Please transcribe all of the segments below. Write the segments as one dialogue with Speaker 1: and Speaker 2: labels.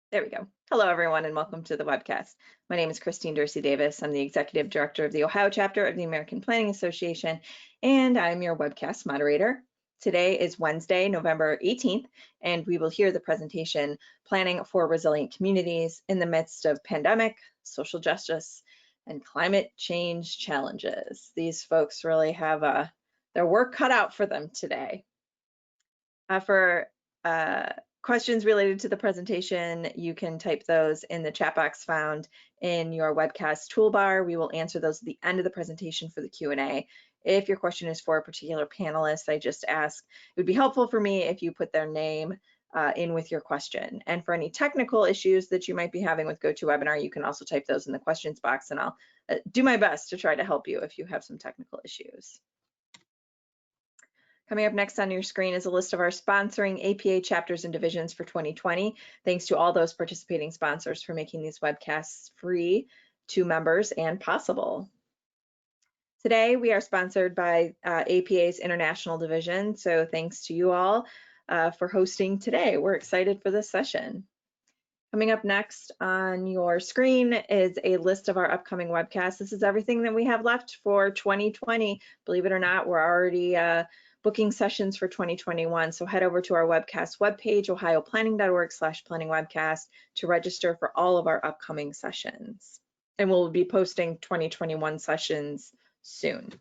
Speaker 1: There we go. Hello, everyone, and welcome to the webcast. My name is Christine Dorsey Davis. I'm the Executive Director of the Ohio chapter of the American Planning Association, and I'm your webcast moderator. Today is Wednesday, November 18th, and we will hear the presentation, Planning for Resilient Communities in the Midst of Pandemic, Social Justice, and Climate Change Challenges. These folks really have their work cut out for them today. For questions related to the presentation, you can type those in the chat box found in your webcast toolbar. We will answer those at the end of the presentation for the Q&A. If your question is for a particular panelist, I just ask, it would be helpful for me if you put their name in with your question. And for any technical issues that you might be having with GoToWebinar, you can also type those in the questions box, and I'll do my best to try to help you if you have some technical issues. Coming up next on your screen is a list of our sponsoring APA chapters and divisions for 2020. Thanks to all those participating sponsors for making these webcasts free to members and possible. Today, we are sponsored by APA's International Division, so thanks to you all for hosting today. We're excited for this session. Coming up next on your screen is a list of our upcoming webcasts. This is everything that we have left for 2020. Believe it or not, we're already booking sessions for 2021. So head over to our webcast webpage, ohioplanning.org/planningwebcast, to register for all of our upcoming sessions. And we'll be posting 2021 sessions soon.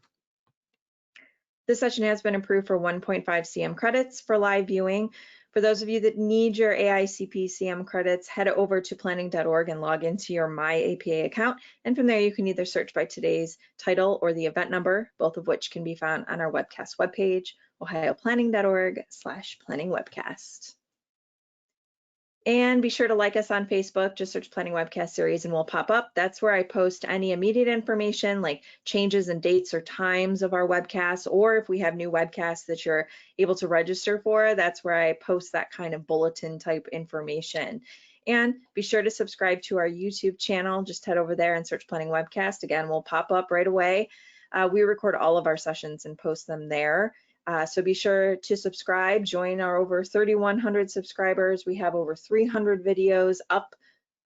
Speaker 1: This session has been approved for 1.5 CM credits for live viewing. For those of you that need your AICP CM credits, head over to planning.org and log into your My APA account. And from there, you can either search by today's title or the event number, both of which can be found on our webcast webpage, ohioplanning.org/planningwebcast. And be sure to like us on Facebook, just search Planning Webcast Series and we'll pop up. That's where I post any immediate information like changes in dates or times of our webcasts, or if we have new webcasts that you're able to register for, that's where I post that kind of bulletin type information. And be sure to subscribe to our YouTube channel. Just head over there and search Planning Webcast. Again, we'll pop up right away. We record all of our sessions and post them there. So be sure to subscribe, join our over 3,100 subscribers. We have over 300 videos up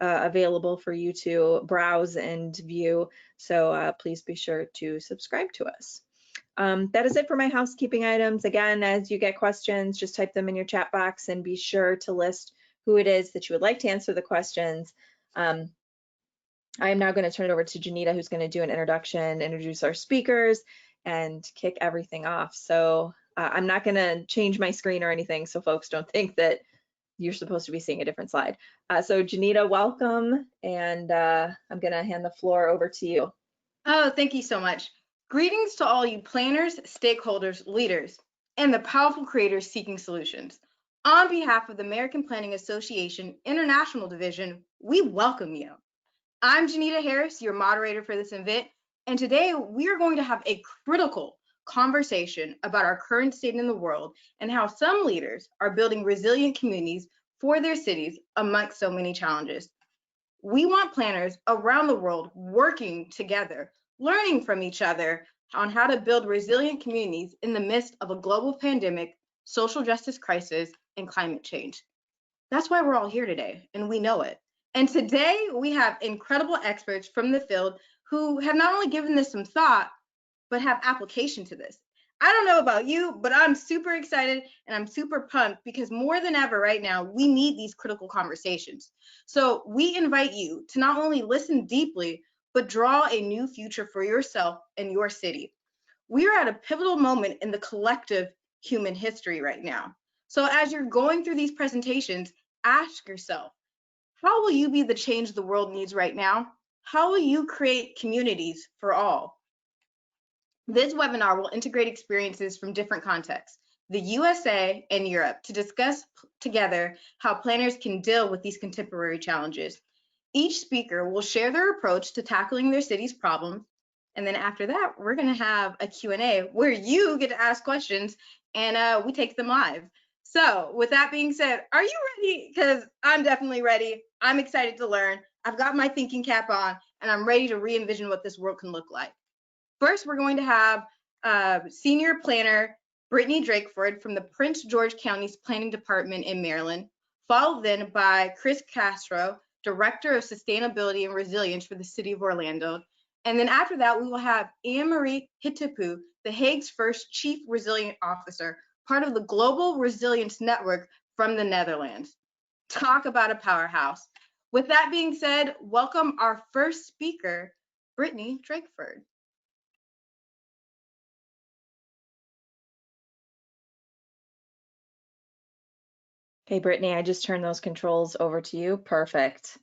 Speaker 1: available for you to browse and view. So please be sure to subscribe to us. That is it for my housekeeping items. Again, as you get questions, just type them in your chat box and be sure to list who it is that you would like to answer the questions. I am now going to turn it over to Janita, who's going to do an introduction, introduce our speakers, and kick everything off. So I'm not going to change my screen or anything, so folks don't think that you're supposed to be seeing a different slide. So Janita, welcome, and I'm going to hand the floor over to you.
Speaker 2: Oh, thank you so much. Greetings to all you planners, stakeholders, leaders, and the powerful creators seeking solutions. On behalf of the American Planning Association International Division, we welcome you. I'm Janita Harris, your moderator for this event, and today we are going to have a critical conversation about our current state in the world and how some leaders are building resilient communities for their cities amongst so many challenges. We want planners around the world working together, learning from each other on how to build resilient communities in the midst of a global pandemic, social justice crisis, and climate change. That's why we're all here today, and we know it. And today we have incredible experts from the field who have not only given this some thought, but have application to this. I don't know about you, but I'm super excited and I'm super pumped because more than ever right now, we need these critical conversations. So we invite you to not only listen deeply, but draw a new future for yourself and your city. We are at a pivotal moment in the collective human history right now. So as you're going through these presentations, ask yourself, how will you be the change the world needs right now? How will you create communities for all? This webinar will integrate experiences from different contexts, the USA and Europe, to discuss together how planners can deal with these contemporary challenges. Each speaker will share their approach to tackling their city's problems, and then after that, we're going to have a Q&A where you get to ask questions and we take them live. So with that being said, are you ready? Because I'm definitely ready. I'm excited to learn. I've got my thinking cap on, and I'm ready to re-envision what this world can look like. First, we're going to have Senior Planner Brittany Drakeford from the Prince George County's Planning Department in Maryland, followed then by Chris Castro, Director of Sustainability and Resilience for the City of Orlando. And then after that, we will have AnneMarie Yitzbio, the Hague's first Chief Resilient Officer, part of the Global Resilience Network from the Netherlands. Talk about a powerhouse. With that being said, welcome our first speaker, Brittany Drakeford.
Speaker 1: Okay, Brittany, I just turned those controls over to you. Perfect.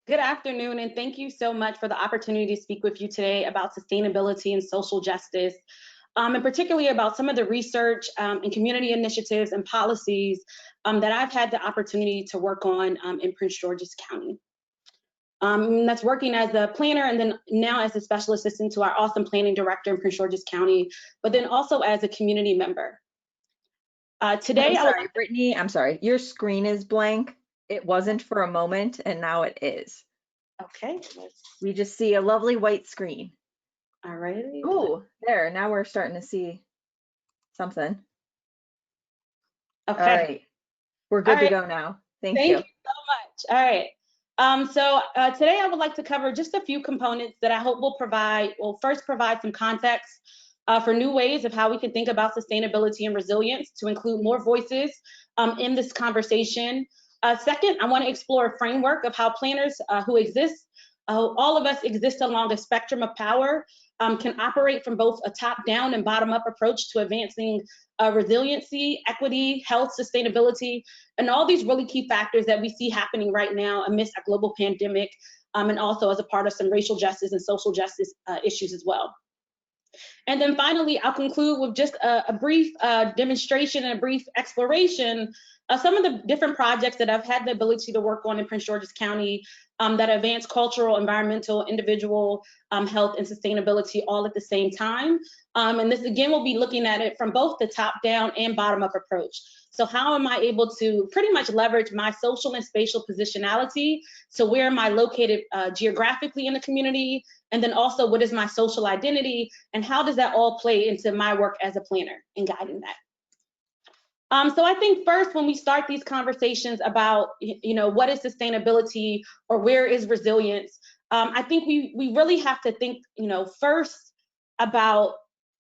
Speaker 3: Good afternoon, and thank you so much for the opportunity to speak with you today about sustainability and social justice, and particularly about some of the research and community initiatives and policies that I've had the opportunity to work on in Prince George's County. That's working as a planner and then now as a special assistant to our awesome planning director in Prince George's County, but then also as a community member. Today,
Speaker 1: Brittany, I'm sorry, your screen is blank. It wasn't for a moment, and now it is.
Speaker 3: Okay.
Speaker 1: We just see a lovely white screen.
Speaker 3: All right.
Speaker 1: Ooh, there, now we're starting to see something.
Speaker 3: Okay.
Speaker 1: All right, we're good to go now. Thank you
Speaker 3: so much. All right. So today I would like to cover just a few components that I hope will first provide some context for new ways of how we can think about sustainability and resilience to include more voices in this conversation. Second, I want to explore a framework of how planners who exist, all of us exist along a spectrum of power, can operate from both a top-down and bottom-up approach to advancing resiliency, equity, health, sustainability, and all these really key factors that we see happening right now amidst a global pandemic, and also as a part of some racial justice and social justice issues as well. And then finally, I'll conclude with just a brief demonstration and a brief exploration of some of the different projects that I've had the ability to work on in Prince George's County that advance cultural, environmental, individual health and sustainability all at the same time. And this again, we'll be looking at it from both the top-down and bottom-up approach. So how am I able to pretty much leverage my social and spatial positionality? So where am I located geographically in the community? And then also, what is my social identity? And how does that all play into my work as a planner and guiding that? So I think first, when we start these conversations about, what is sustainability or where is resilience, I think we really have to think, first about,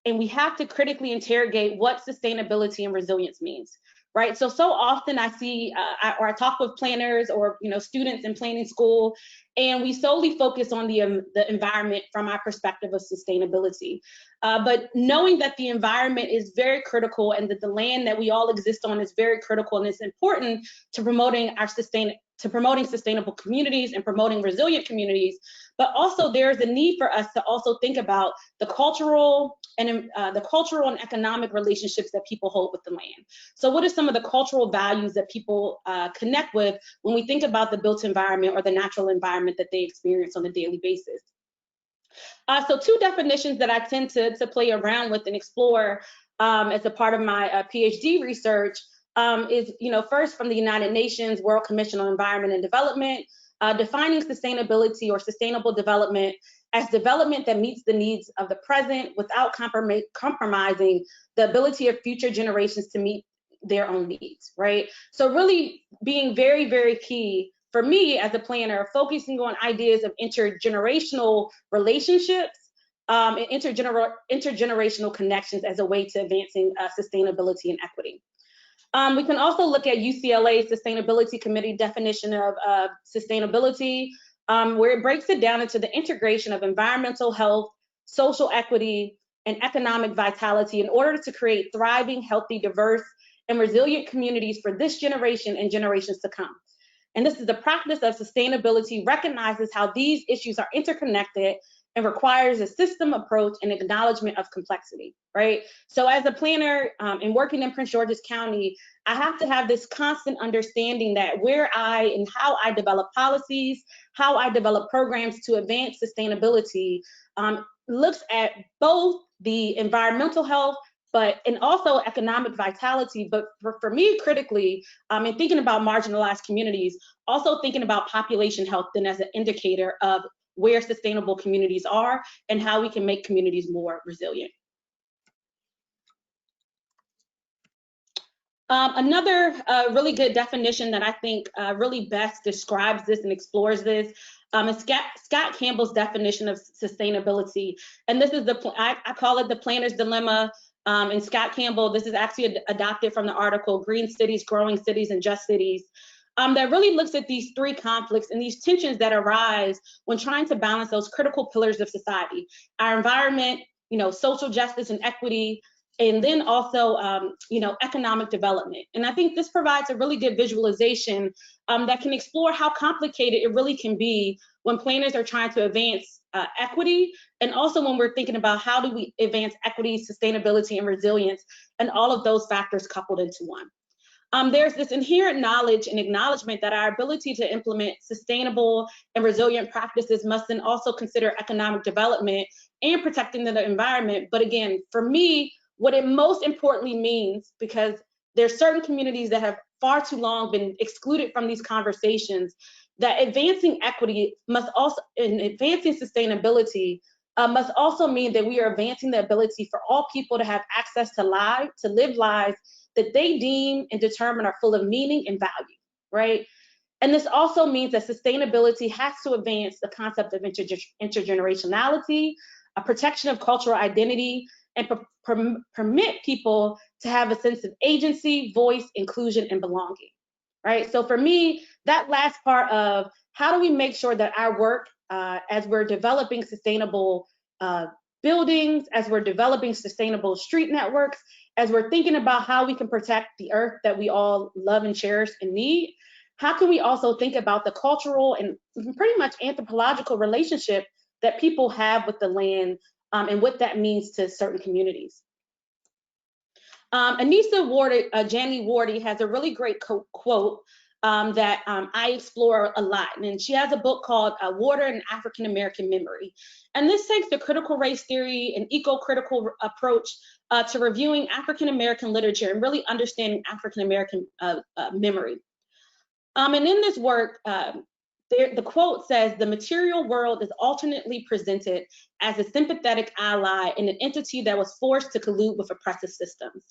Speaker 3: and we have to critically interrogate what sustainability and resilience means, right? So often I see, or I talk with planners or, students in planning school, and we solely focus on the environment from our perspective of sustainability. But knowing that the environment is very critical and that the land that we all exist on is very critical and it's important to promoting sustainable communities and promoting resilient communities, but also there's a need for us to also think about the cultural and economic relationships that people hold with the land. So what are some of the cultural values that people connect with when we think about the built environment or the natural environment that they experience on a daily basis? So two definitions that I tend to play around with and explore as a part of my PhD research is, first from the United Nations World Commission on Environment and Development, defining sustainability or sustainable development as development that meets the needs of the present without compromising the ability of future generations to meet their own needs, right? So really being very, very key for me as a planner, focusing on ideas of intergenerational relationships and intergenerational connections as a way to advancing sustainability and equity. We can also look at UCLA's Sustainability Committee definition of sustainability, where it breaks it down into the integration of environmental health, social equity, and economic vitality in order to create thriving, healthy, diverse, and resilient communities for this generation and generations to come. And this is the practice of sustainability recognizes how these issues are interconnected and requires a system approach and acknowledgement of complexity, right? So as a planner and working in Prince George's County, I have to have this constant understanding that where and how I develop policies, how I develop programs to advance sustainability looks at both the environmental health, and also economic vitality. But for me, critically, in thinking about marginalized communities, also thinking about population health then as an indicator of where sustainable communities are and how we can make communities more resilient. Another really good definition that I think really best describes this and explores this is Scott Campbell's definition of sustainability. And this is I call it the planner's dilemma. And Scott Campbell, this is actually adopted from the article Green Cities, Growing Cities, and Just Cities. That really looks at these three conflicts and these tensions that arise when trying to balance those critical pillars of society: our environment, social justice and equity, and then also, economic development. And I think this provides a really good visualization that can explore how complicated it really can be when planners are trying to advance equity, and also when we're thinking about how do we advance equity, sustainability, and resilience, and all of those factors coupled into one. There's this inherent knowledge and acknowledgement that our ability to implement sustainable and resilient practices must then also consider economic development and protecting the environment. But again, for me, what it most importantly means, because there's certain communities that have far too long been excluded from these conversations, that advancing equity must also, and advancing sustainability must also mean that we are advancing the ability for all people to have access to live lives that they deem and determine are full of meaning and value, right? And this also means that sustainability has to advance the concept of intergenerationality, a protection of cultural identity, and permit people to have a sense of agency, voice, inclusion, and belonging, right? So for me, that last part of how do we make sure that our work, as we're developing sustainable buildings, as we're developing sustainable street networks, as we're thinking about how we can protect the earth that we all love and cherish and need, how can we also think about the cultural and pretty much anthropological relationship that people have with the land, and what that means to certain communities. Anissa Janney Wardy has a really great quote that I explore a lot. And she has a book called Water and African-American Memory. And this takes the critical race theory and eco-critical approach to reviewing African-American literature and really understanding African-American memory. And in this work, the quote says, "The material world is alternately presented as a sympathetic ally in an entity that was forced to collude with oppressive systems."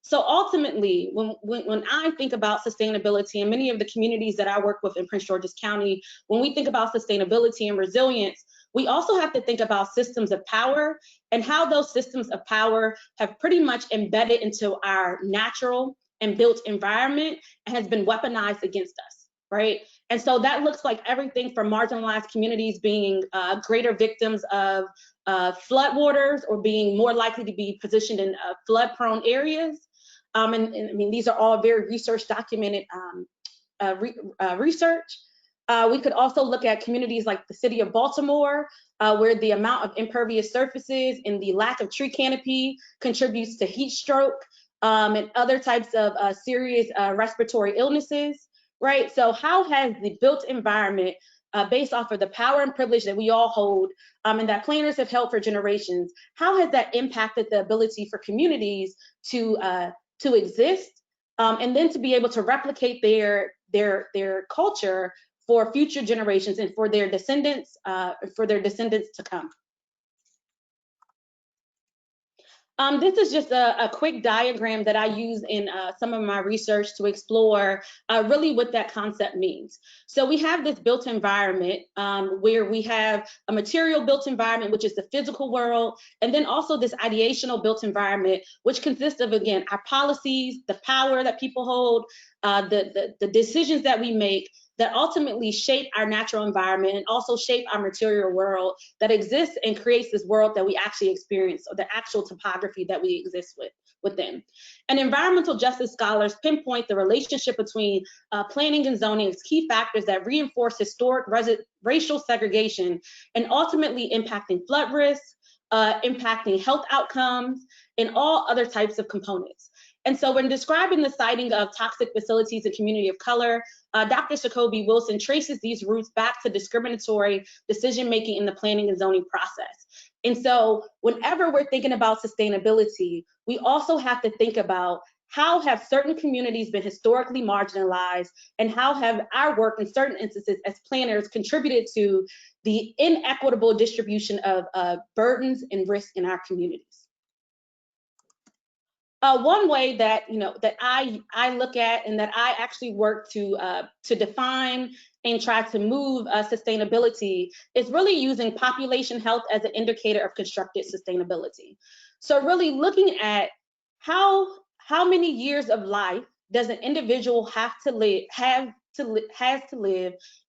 Speaker 3: So ultimately, when I think about sustainability, and many of the communities that I work with in Prince George's County, when we think about sustainability and resilience, we also have to think about systems of power and how those systems of power have pretty much embedded into our natural and built environment and has been weaponized against us, right? And so that looks like everything from marginalized communities being greater victims of floodwaters or being more likely to be positioned in flood-prone areas. And I mean, these are all very research documented research. We could also look at communities like the city of Baltimore, where the amount of impervious surfaces and the lack of tree canopy contributes to heat stroke and other types of serious respiratory illnesses. Right, so how has the built environment, based off of the power and privilege that we all hold, and that planners have held for generations, how has that impacted the ability for communities to exist, and then to be able to replicate their culture for future generations and for their descendants to come? This is just a quick diagram that I use in some of my research to explore really what that concept means. So we have this built environment where we have a material built environment, which is the physical world, and then also this ideational built environment, which consists of, again, our policies, the power that people hold, the decisions that we make that ultimately shape our natural environment and also shape our material world that exists and creates this world that we actually experience, or the actual topography that we exist within. And environmental justice scholars pinpoint the relationship between planning and zoning as key factors that reinforce historic racial segregation and ultimately impacting flood risk, impacting health outcomes, and all other types of components. And so when describing the siting of toxic facilities in community of color, Dr. Jacoby Wilson traces these roots back to discriminatory decision-making in the planning and zoning process. And so whenever we're thinking about sustainability, we also have to think about how have certain communities been historically marginalized, and how have our work in certain instances as planners contributed to the inequitable distribution of burdens and risk in our communities. One way that that I look at and that I actually work to define and try to move sustainability is really using population health as an indicator of constructed sustainability. So really looking at how many years of life does an individual have to live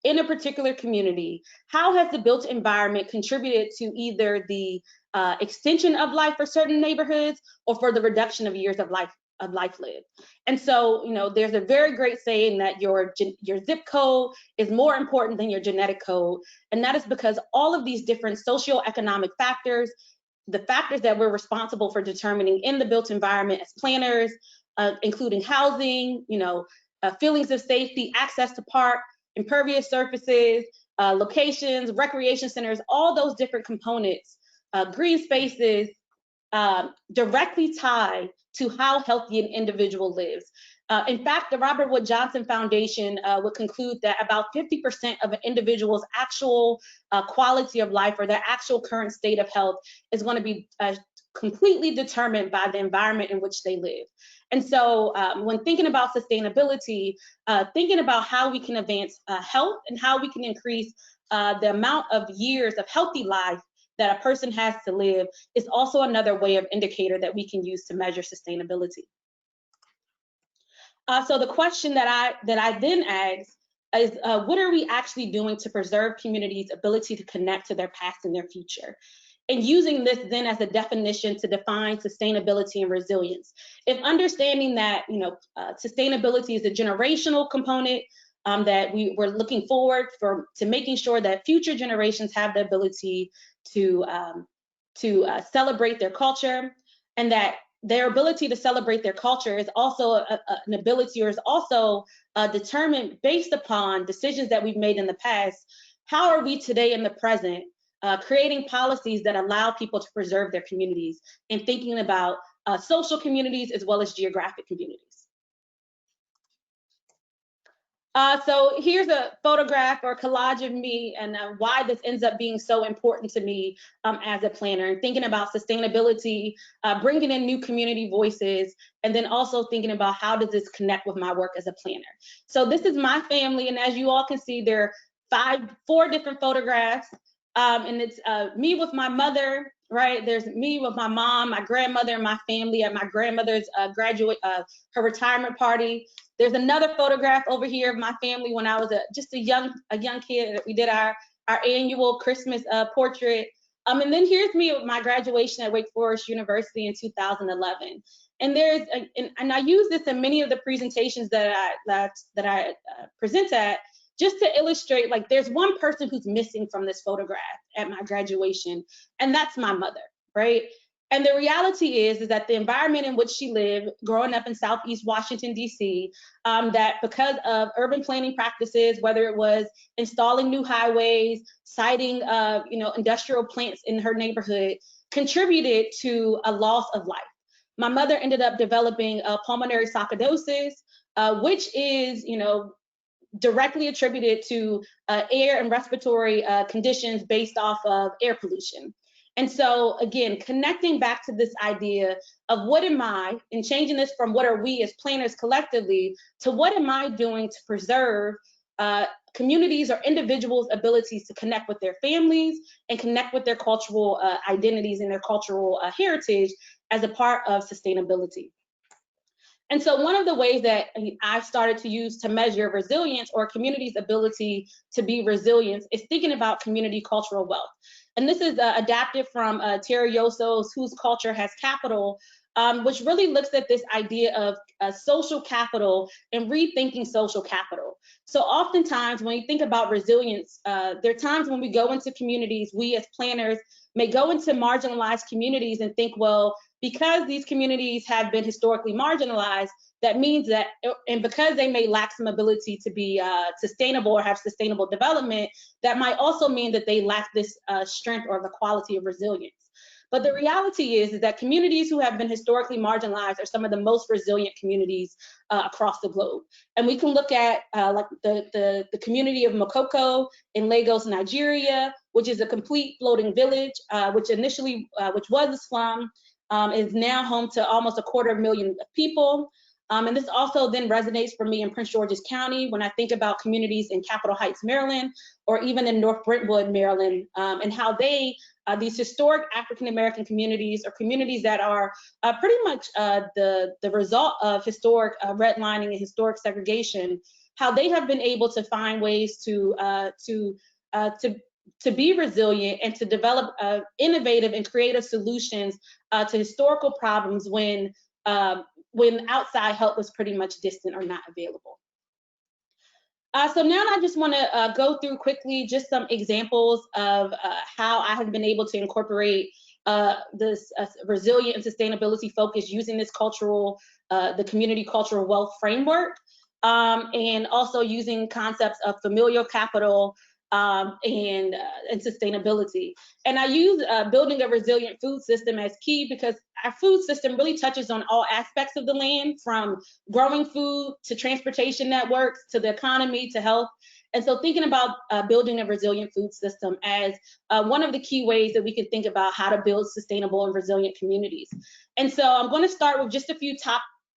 Speaker 3: in a particular community? How has the built environment contributed to either the extension of life for certain neighborhoods or for the reduction of years of life lived? And so, there's a very great saying that your zip code is more important than your genetic code, and that is because all of these different socioeconomic factors, the factors that we're responsible for determining in the built environment as planners, including housing, feelings of safety, access to park, impervious surfaces, locations, recreation centers, all those different components, green spaces, directly tie to how healthy an individual lives. In fact, the Robert Wood Johnson Foundation would conclude that about 50% of an individual's actual quality of life or their actual current state of health is going to be completely determined by the environment in which they live. And so when thinking about sustainability, thinking about how we can advance health and how we can increase the amount of years of healthy life that a person has to live is also another way of indicator that we can use to measure sustainability. So the question that I then ask is, what are we actually doing to preserve communities' ability to connect to their past and their future? And using this then as a definition to define sustainability and resilience. If understanding that sustainability is a generational component, that we're looking forward to making sure that future generations have the ability to celebrate their culture, and that their ability to celebrate their culture is also an ability, or is also determined based upon decisions that we've made in the past. How are we today in the present creating policies that allow people to preserve their communities, and thinking about social communities as well as geographic communities? So here's a photograph or collage of me, and why this ends up being so important to me as a planner, and thinking about sustainability, bringing in new community voices, and then also thinking about how does this connect with my work as a planner. So this is my family, and as you all can see, there are 4 different photographs, and it's me with my mother, right? There's me with my mom, my grandmother, and my family at my grandmother's her retirement party. There's another photograph over here of my family when I was just a young kid. We did our annual Christmas portrait. And then here's me with my graduation at Wake Forest University in 2011. And and I use this in many of the presentations that I present at, just to illustrate, like, there's one person who's missing from this photograph at my graduation, and that's my mother, right? And the reality is that the environment in which she lived, growing up in Southeast Washington, D.C., that because of urban planning practices, whether it was installing new highways, siting, industrial plants in her neighborhood, contributed to a loss of life. My mother ended up developing pulmonary sarcoidosis, which is, directly attributed to air and respiratory conditions based off of air pollution. And so again, connecting back to this idea of what am I, and changing this from what are we as planners collectively to what am I doing to preserve communities or individuals' abilities to connect with their families and connect with their cultural identities and their cultural heritage as a part of sustainability. And so one of the ways that I've started to use to measure resilience or community's ability to be resilient is thinking about community cultural wealth. And this is adapted from Terry Yoso's Whose Culture Has Capital, which really looks at this idea of social capital and rethinking social capital. So oftentimes when you think about resilience, there are times when we go into communities, we as planners may go into marginalized communities and think, well, because these communities have been historically marginalized, that means that, and because they may lack some ability to be sustainable or have sustainable development, that might also mean that they lack this strength or the quality of resilience. But the reality is that communities who have been historically marginalized are some of the most resilient communities across the globe. And we can look at like the community of Mokoko in Lagos, Nigeria, which is a complete floating village, which was a slum, is now home to almost 250,000 people. And this also then resonates for me in Prince George's County when I think about communities in Capitol Heights, Maryland, or even in North Brentwood, Maryland, and how these historic African-American communities, or communities that are pretty much the result of historic redlining and historic segregation, how they have been able to find ways to be resilient and to develop innovative and creative solutions to historical problems when outside help was pretty much distant or not available. So now I just want to go through quickly just some examples of how I have been able to incorporate this resilient and sustainability focus using this the community cultural wealth framework, and also using concepts of familial capital and sustainability. And I use building a resilient food system as key because our food system really touches on all aspects of the land, from growing food to transportation networks to the economy to health. And so thinking about building a resilient food system as one of the key ways that we can think about how to build sustainable and resilient communities. And so I'm going to start with just a few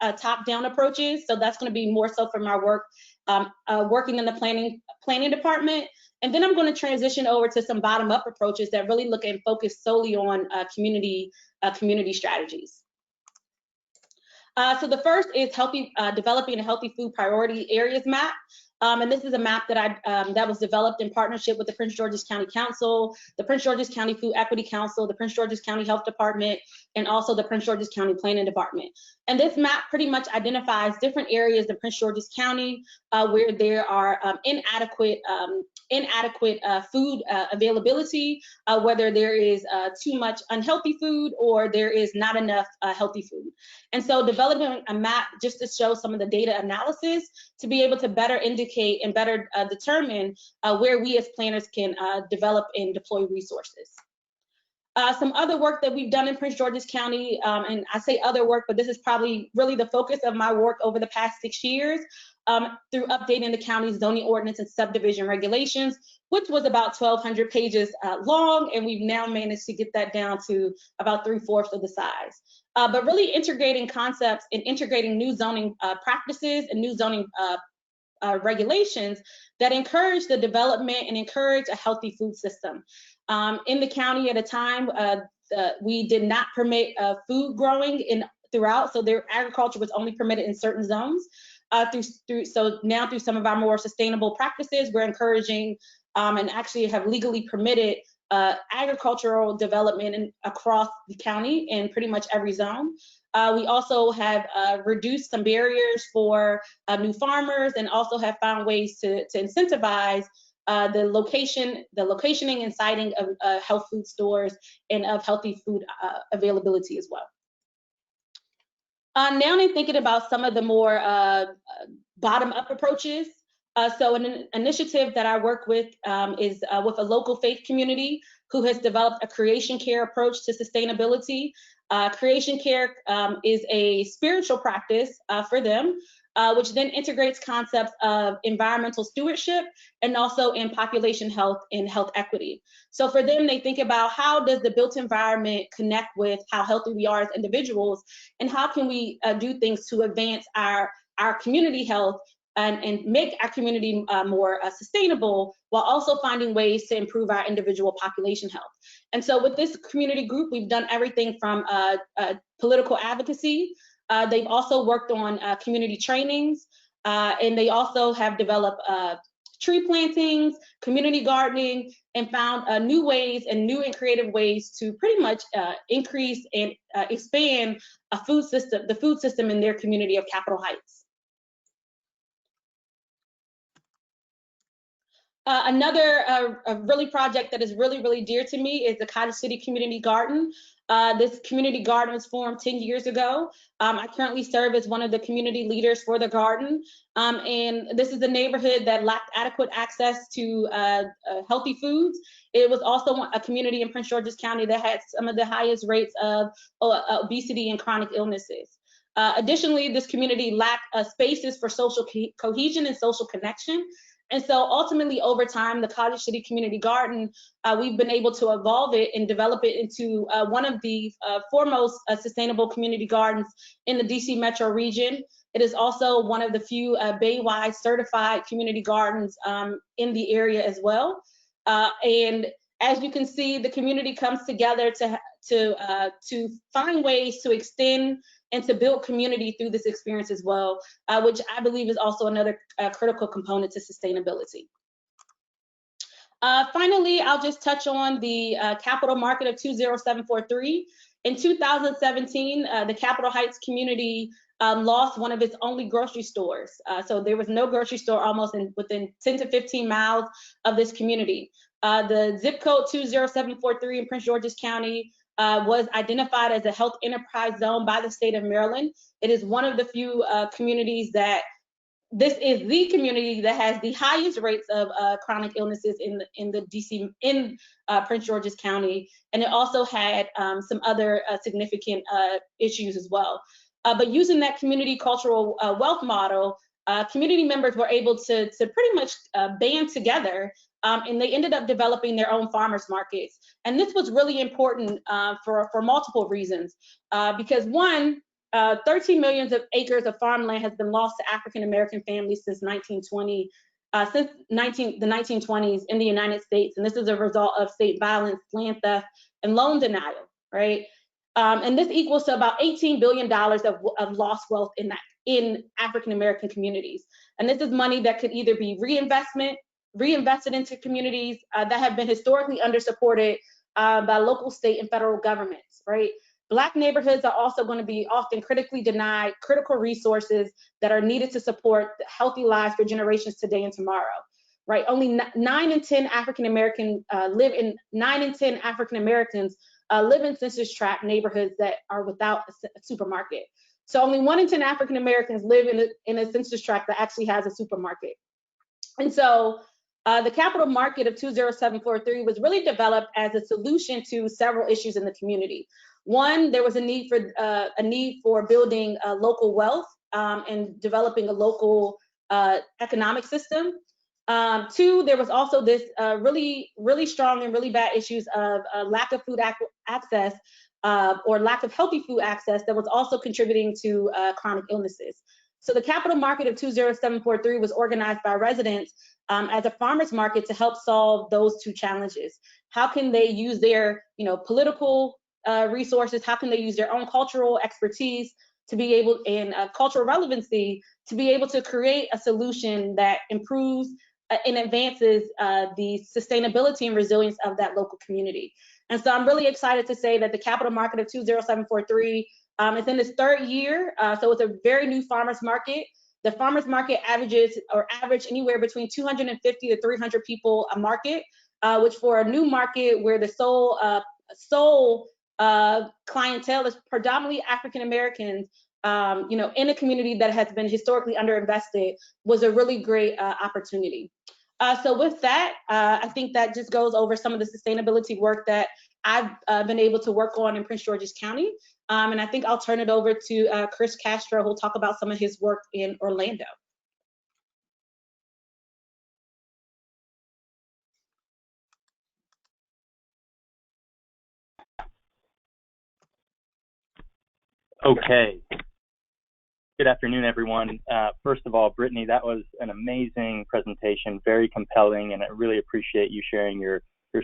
Speaker 3: top-down approaches. So that's going to be more so from our work working in the planning department. And then I'm going to transition over to some bottom-up approaches that really look and focus solely on community strategies. So the first is developing a healthy food priority areas map. And this is a map that was developed in partnership with the Prince George's County Council, the Prince George's County Food Equity Council, the Prince George's County Health Department, and also the Prince George's County Planning Department. And this map pretty much identifies different areas in Prince George's County where there are inadequate food availability, whether there is too much unhealthy food or there is not enough healthy food. And so developing a map just to show some of the data analysis to be able to better indicate and better determine where we as planners can develop and deploy resources. Some other work that we've done in Prince George's County, and I say other work, but this is probably really the focus of my work over the past 6 years, through updating the county's zoning ordinance and subdivision regulations, which was about 1,200 pages long, and we've now managed to get that down to about 3/4 of the size. But really integrating concepts and integrating new zoning practices and new zoning regulations that encourage the development and encourage a healthy food system. In the county at a time, we did not permit food growing throughout, so their agriculture was only permitted in certain zones. So now through some of our more sustainable practices, we're encouraging and actually have legally permitted agricultural development across the county in pretty much every zone. We also have reduced some barriers for new farmers, and also have found ways to incentivize the locationing and siting of health food stores and of healthy food availability as well. Now I'm thinking about some of the more bottom-up approaches. So an initiative that I work with is with a local faith community who has developed a creation care approach to sustainability. Creation care is a spiritual practice for them, which then integrates concepts of environmental stewardship and also in population health and health equity. So for them, they think about how does the built environment connect with how healthy we are as individuals, and how can we do things to advance our community health and make our community more sustainable, while also finding ways to improve our individual population health. And so with this community group, we've done everything from political advocacy. They've also worked on community trainings, and they also have developed tree plantings, community gardening, and found new ways and new and creative ways to pretty much increase and expand the food system in their community of Capitol Heights. Another really project that is really, really dear to me is the Cottage City Community Garden. This community garden was formed 10 years ago. I currently serve as one of the community leaders for the garden. And this is a neighborhood that lacked adequate access to healthy foods. It was also a community in Prince George's County that had some of the highest rates of obesity and chronic illnesses. Additionally, this community lacked spaces for social cohesion and social connection. And so ultimately, over time, the Cottage City Community Garden, we've been able to evolve it and develop it into one of the foremost sustainable community gardens in the DC metro region. It is also one of the few Baywise certified community gardens in the area as well. And as you can see, the community comes together to find ways to extend and to build community through this experience as well, which I believe is also another critical component to sustainability. Finally, I'll just touch on the Capital Market of 20743. In 2017, the Capitol Heights community lost one of its only grocery stores. So there was no grocery store almost within 10 to 15 miles of this community. The zip code 20743 in Prince George's County was identified as a health enterprise zone by the state of Maryland. It is one of the few communities that, this is the community that has the highest rates of chronic illnesses in Prince George's County. And it also had some other significant issues as well. But using that community cultural wealth model, community members were able to pretty much band together, and they ended up developing their own farmers markets. And this was really important for multiple reasons, because one, 13 million acres of farmland has been lost to African-American families since 1920, since the 1920s in the United States. And this is a result of state violence, land theft, and loan denial, right? And this equals to about $18 billion of lost wealth in African-American communities. And this is money that could either be reinvested into communities that have been historically undersupported by local, state, and federal governments, right? Black neighborhoods are also going to be often critically denied critical resources that are needed to support healthy lives for generations today and tomorrow, right? Only 9 in 10 African-American live in census tract neighborhoods that are without a supermarket. So only 1 in 10 African-Americans live in a census tract that actually has a supermarket. And so the Capital Market of 20743 was really developed as a solution to several issues in the community. One, there was a need for building local wealth and developing a local economic system. Two, there was also this really strong and really bad issues of lack of food access or lack of healthy food access that was also contributing to chronic illnesses. So the Capital Market of 20743 was organized by residents as a farmers market to help solve those two challenges. How can they use their political resources? How can they use their own cultural expertise to be able, and cultural relevancy, to be able to create a solution that improves and advances the sustainability and resilience of that local community? And so I'm really excited to say that the Capital Market of 20743 is in its 3rd year. So it's a very new farmers market. The farmers market average anywhere between 250 to 300 people a market, which for a new market where the sole clientele is predominantly African Americans, in a community that has been historically underinvested, was a really great opportunity. So with that, I think that just goes over some of the sustainability work that I've been able to work on in Prince George's County. And I think I'll turn it over to Chris Castro, who'll talk about some of his work in Orlando.
Speaker 4: Okay. Good afternoon, everyone. First of all, Brittany, that was an amazing presentation, very compelling, and I really appreciate you sharing your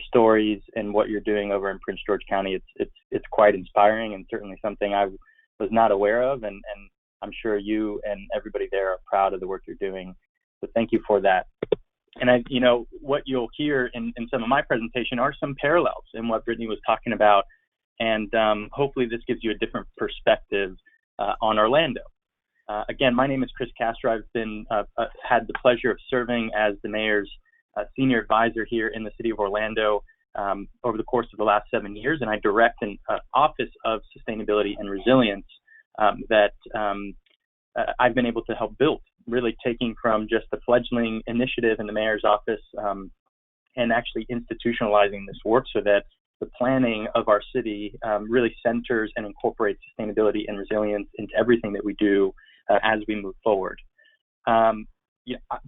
Speaker 4: stories and what you're doing over in Prince George County. It's quite inspiring and certainly something I was not aware of, and I'm sure you and everybody there are proud of the work you're doing. So thank you for that. And what you'll hear in some of my presentation are some parallels in what Brittany was talking about, and hopefully this gives you a different perspective on Orlando. Again, my name is Chris Castro. I've been had the pleasure of serving as the mayor's senior advisor here in the city of Orlando over the course of the last 7 years, and I direct an Office of Sustainability and Resilience that I've been able to help build, really taking from just the fledgling initiative in the mayor's office and actually institutionalizing this work so that the planning of our city really centers and incorporates sustainability and resilience into everything that we do as we move forward.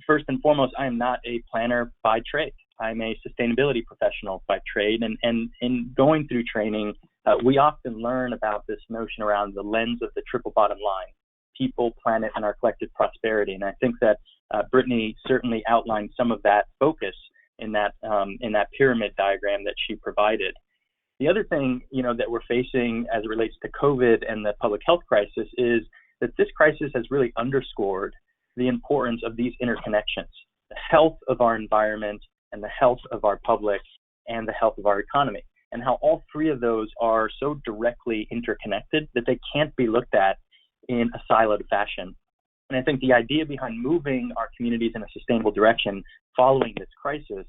Speaker 4: First and foremost, I am not a planner by trade. I'm a sustainability professional by trade, and in going through training, we often learn about this notion around the lens of the triple bottom line: people, planet, and our collective prosperity. And I think that Brittany certainly outlined some of that focus in that pyramid diagram that she provided. The other thing, that we're facing as it relates to COVID and the public health crisis is that this crisis has really underscored the importance of these interconnections: the health of our environment and the health of our public and the health of our economy, and how all three of those are so directly interconnected that they can't be looked at in a siloed fashion. And I think the idea behind moving our communities in a sustainable direction following this crisis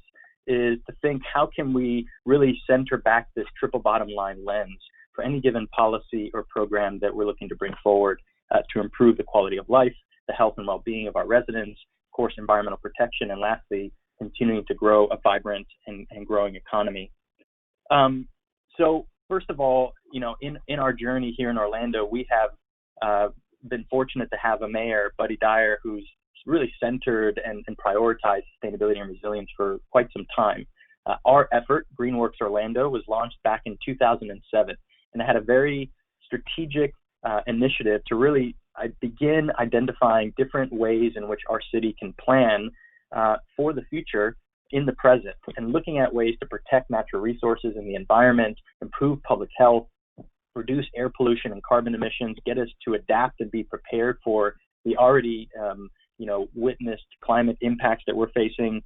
Speaker 4: is to think, how can we really center back this triple bottom line lens for any given policy or program that we're looking to bring forward to improve the quality of life, the health and well-being of our residents, of course, environmental protection, and lastly, continuing to grow a vibrant and growing economy. So first of all, in our journey here in Orlando, we have been fortunate to have a mayor, Buddy Dyer, who's really centered and prioritized sustainability and resilience for quite some time. Our effort, Greenworks Orlando, was launched back in 2007, and it had a very strategic initiative to really begin identifying different ways in which our city can plan for the future in the present, and looking at ways to protect natural resources and the environment, improve public health, reduce air pollution and carbon emissions, get us to adapt and be prepared for the already witnessed climate impacts that we're facing.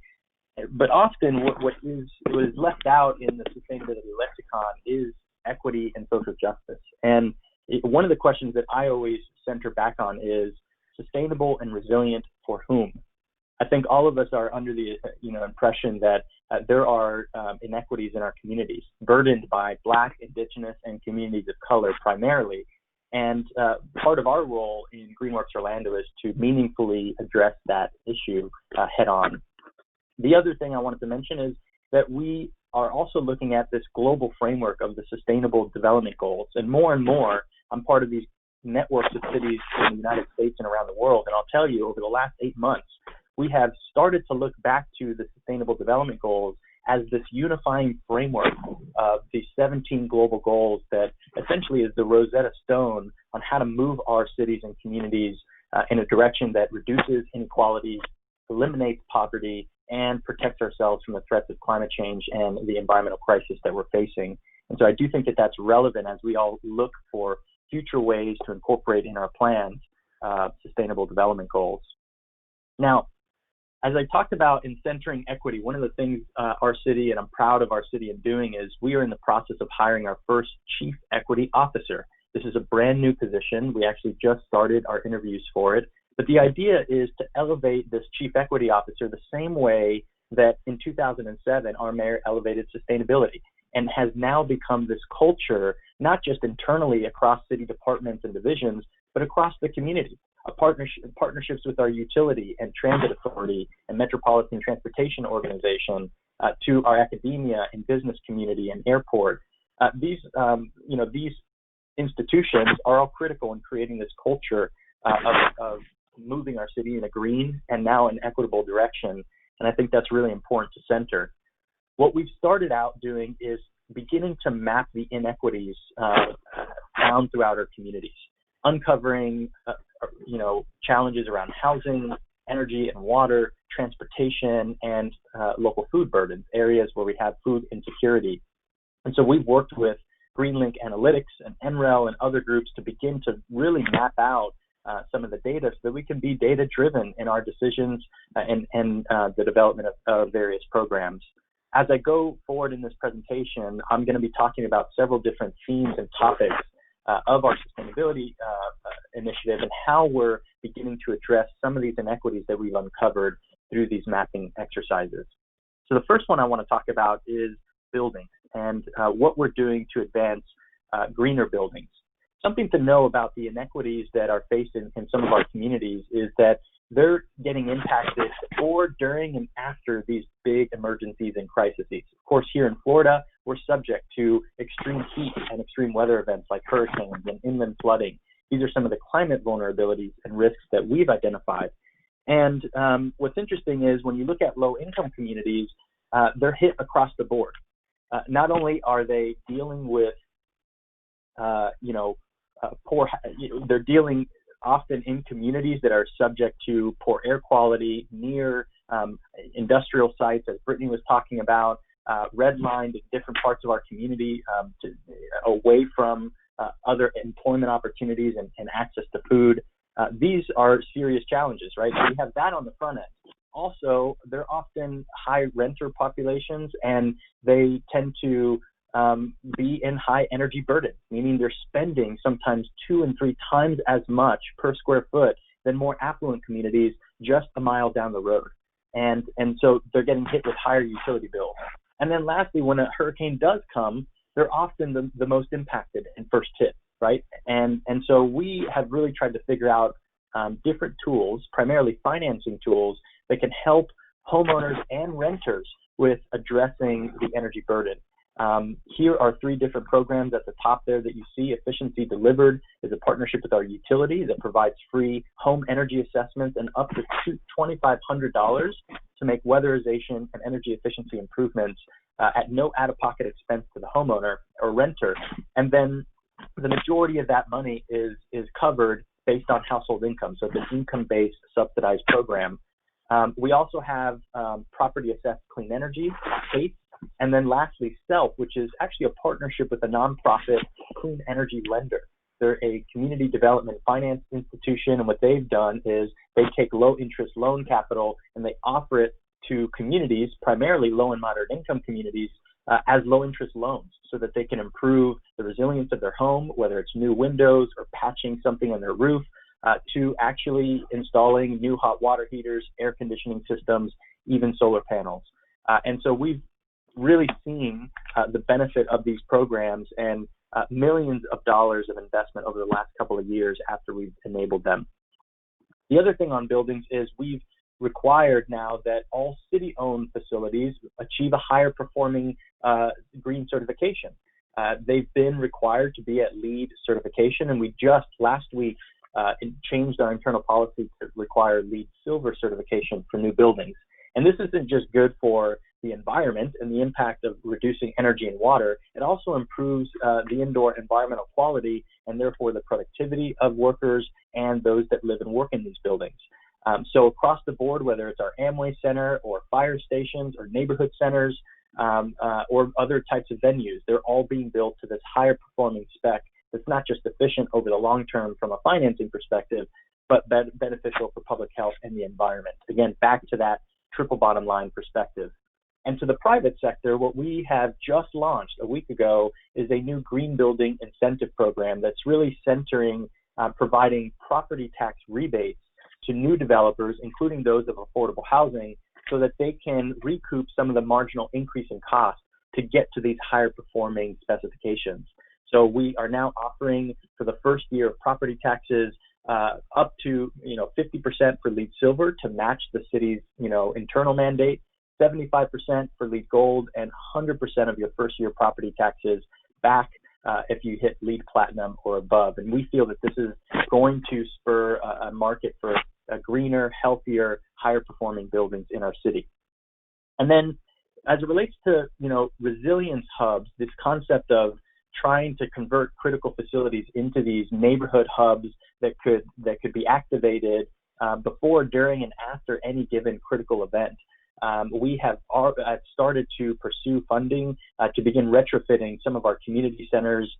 Speaker 4: But often what is left out in the sustainability lexicon is equity and social justice. And one of the questions that I always center back on is sustainable and resilient for whom? I think all of us are under the impression that there are inequities in our communities, burdened by Black, Indigenous, and communities of color primarily. And part of our role in Greenworks Orlando is to meaningfully address that issue head on. The other thing I wanted to mention is that we are also looking at this global framework of the Sustainable Development Goals. And more, I'm part of these networks of cities in the United States and around the world. And I'll tell you, over the last 8 months, we have started to look back to the Sustainable Development Goals as this unifying framework of the 17 global goals that essentially is the Rosetta Stone on how to move our cities and communities in a direction that reduces inequalities, eliminates poverty, and protects ourselves from the threats of climate change and the environmental crisis that we're facing. And so I do think that that's relevant as we all look for future ways to incorporate in our plans sustainable development goals. Now, as I talked about in centering equity, one of the things our city, and I'm proud of our city in doing, is we are in the process of hiring our first Chief Equity Officer. This is a brand new position. We actually just started our interviews for it. But the idea is to elevate this Chief Equity Officer the same way that in 2007 our mayor elevated sustainability, and has now become this culture, not just internally across city departments and divisions, but across the community. Partnerships with our utility and transit authority and metropolitan transportation organization, to our academia and business community and airport. These institutions are all critical in creating this culture of moving our city in a green and now an equitable direction. And I think that's really important to center. What we've started out doing is beginning to map the inequities down throughout our communities, uncovering challenges around housing, energy and water, transportation, and local food burdens, areas where we have food insecurity. And so we've worked with GreenLink Analytics and NREL and other groups to begin to really map out some of the data so that we can be data-driven in our decisions and the development of various programs. As I go forward in this presentation, I'm going to be talking about several different themes and topics of our sustainability initiative and how we're beginning to address some of these inequities that we've uncovered through these mapping exercises. So the first one I want to talk about is buildings and what we're doing to advance greener buildings. Something to know about the inequities that are faced in some of our communities is that they're getting impacted before, during, and after these big emergencies and crises. Of course, here in Florida, we're subject to extreme heat and extreme weather events like hurricanes and inland flooding. These are some of the climate vulnerabilities and risks that we've identified. And what's interesting is when you look at low-income communities, they're hit across the board. Not only are they dealing with, they're dealing often in communities that are subject to poor air quality, near industrial sites, as Brittany was talking about, redlined in different parts of our community, away from other employment opportunities and access to food. These are serious challenges, right? So we have that on the front end. Also, they're often high renter populations, and they tend to be in high energy burden, meaning they're spending sometimes 2 and 3 times as much per square foot than more affluent communities just a mile down the road. And so they're getting hit with higher utility bills. And then lastly, when a hurricane does come, they're often the most impacted and first hit, right? And so we have really tried to figure out different tools, primarily financing tools, that can help homeowners and renters with addressing the energy burden. Here are 3 different programs at the top there that you see. Efficiency Delivered is a partnership with our utility that provides free home energy assessments and up to $2,500 to make weatherization and energy efficiency improvements at no out-of-pocket expense to the homeowner or renter. And then the majority of that money is covered based on household income. So it's an income-based subsidized program. We also have property assessed clean energy, SAFE. And then lastly, SELF, which is actually a partnership with a nonprofit clean energy lender. They're a community development finance institution, and what they've done is they take low interest loan capital and they offer it to communities, primarily low and moderate income communities, as low interest loans so that they can improve the resilience of their home, whether it's new windows or patching something on their roof, to actually installing new hot water heaters, air conditioning systems, even solar panels. And so we've really seeing the benefit of these programs and millions of dollars of investment over the last couple of years after we've enabled them. The other thing on buildings is we've required now that all city-owned facilities achieve a higher performing green certification. They've been required to be at LEED certification, and we just last week changed our internal policy to require LEED Silver certification for new buildings. And this isn't just good for the environment and the impact of reducing energy and water, it also improves the indoor environmental quality and therefore the productivity of workers and those that live and work in these buildings. So across the board, whether it's our Amway Center or fire stations or neighborhood centers or other types of venues, they're all being built to this higher performing spec that's not just efficient over the long term from a financing perspective, but beneficial for public health and the environment. Again, back to that triple bottom line perspective. And to the private sector, what we have just launched a week ago is a new green building incentive program that's really centering providing property tax rebates to new developers, including those of affordable housing, so that they can recoup some of the marginal increase in cost to get to these higher performing specifications. So we are now offering for the first year of property taxes up to 50% for LEED Silver to match the city's internal mandate, 75% for LEED Gold, and 100% of your first year property taxes back if you hit LEED Platinum or above. And we feel that this is going to spur a market for greener, healthier, higher performing buildings in our city. And then as it relates to resilience hubs, this concept of trying to convert critical facilities into these neighborhood hubs that could be activated before, during, and after any given critical event. We have started to pursue funding to begin retrofitting some of our community centers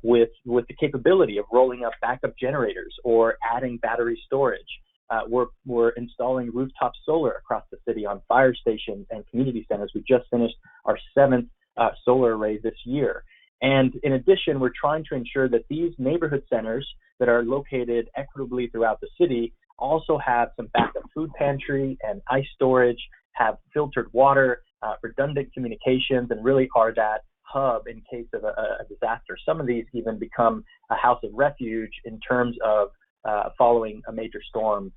Speaker 4: with the capability of rolling up backup generators or adding battery storage. We're installing rooftop solar across the city on fire stations and community centers. We just finished our 7th solar array this year. And in addition, we're trying to ensure that these neighborhood centers that are located equitably throughout the city also have some backup food pantry and ice storage, have filtered water, redundant communications, and really are that hub in case of a disaster. Some of these even become a house of refuge in terms of following a major storm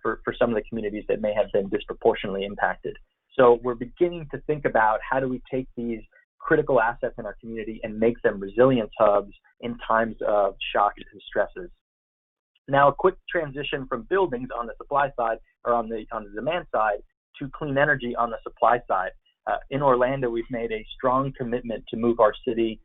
Speaker 4: for some of the communities that may have been disproportionately impacted. So we're beginning to think about how do we take these critical assets in our community and make them resilience hubs in times of shock and stresses. Now, a quick transition from buildings on the supply side or on the demand side to clean energy on the supply side. In Orlando, we've made a strong commitment to move our city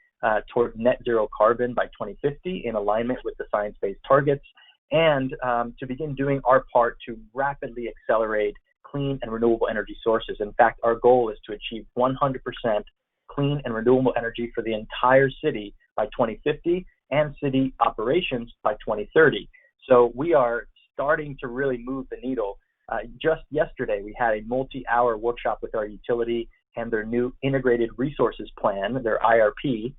Speaker 4: toward net zero carbon by 2050 in alignment with the science-based targets, and to begin doing our part to rapidly accelerate clean and renewable energy sources. In fact, our goal is to achieve 100% clean and renewable energy for the entire city by 2050 and city operations by 2030. So we are starting to really move the needle. Just yesterday, we had a multi-hour workshop with our utility and their new integrated resources plan, their IRP,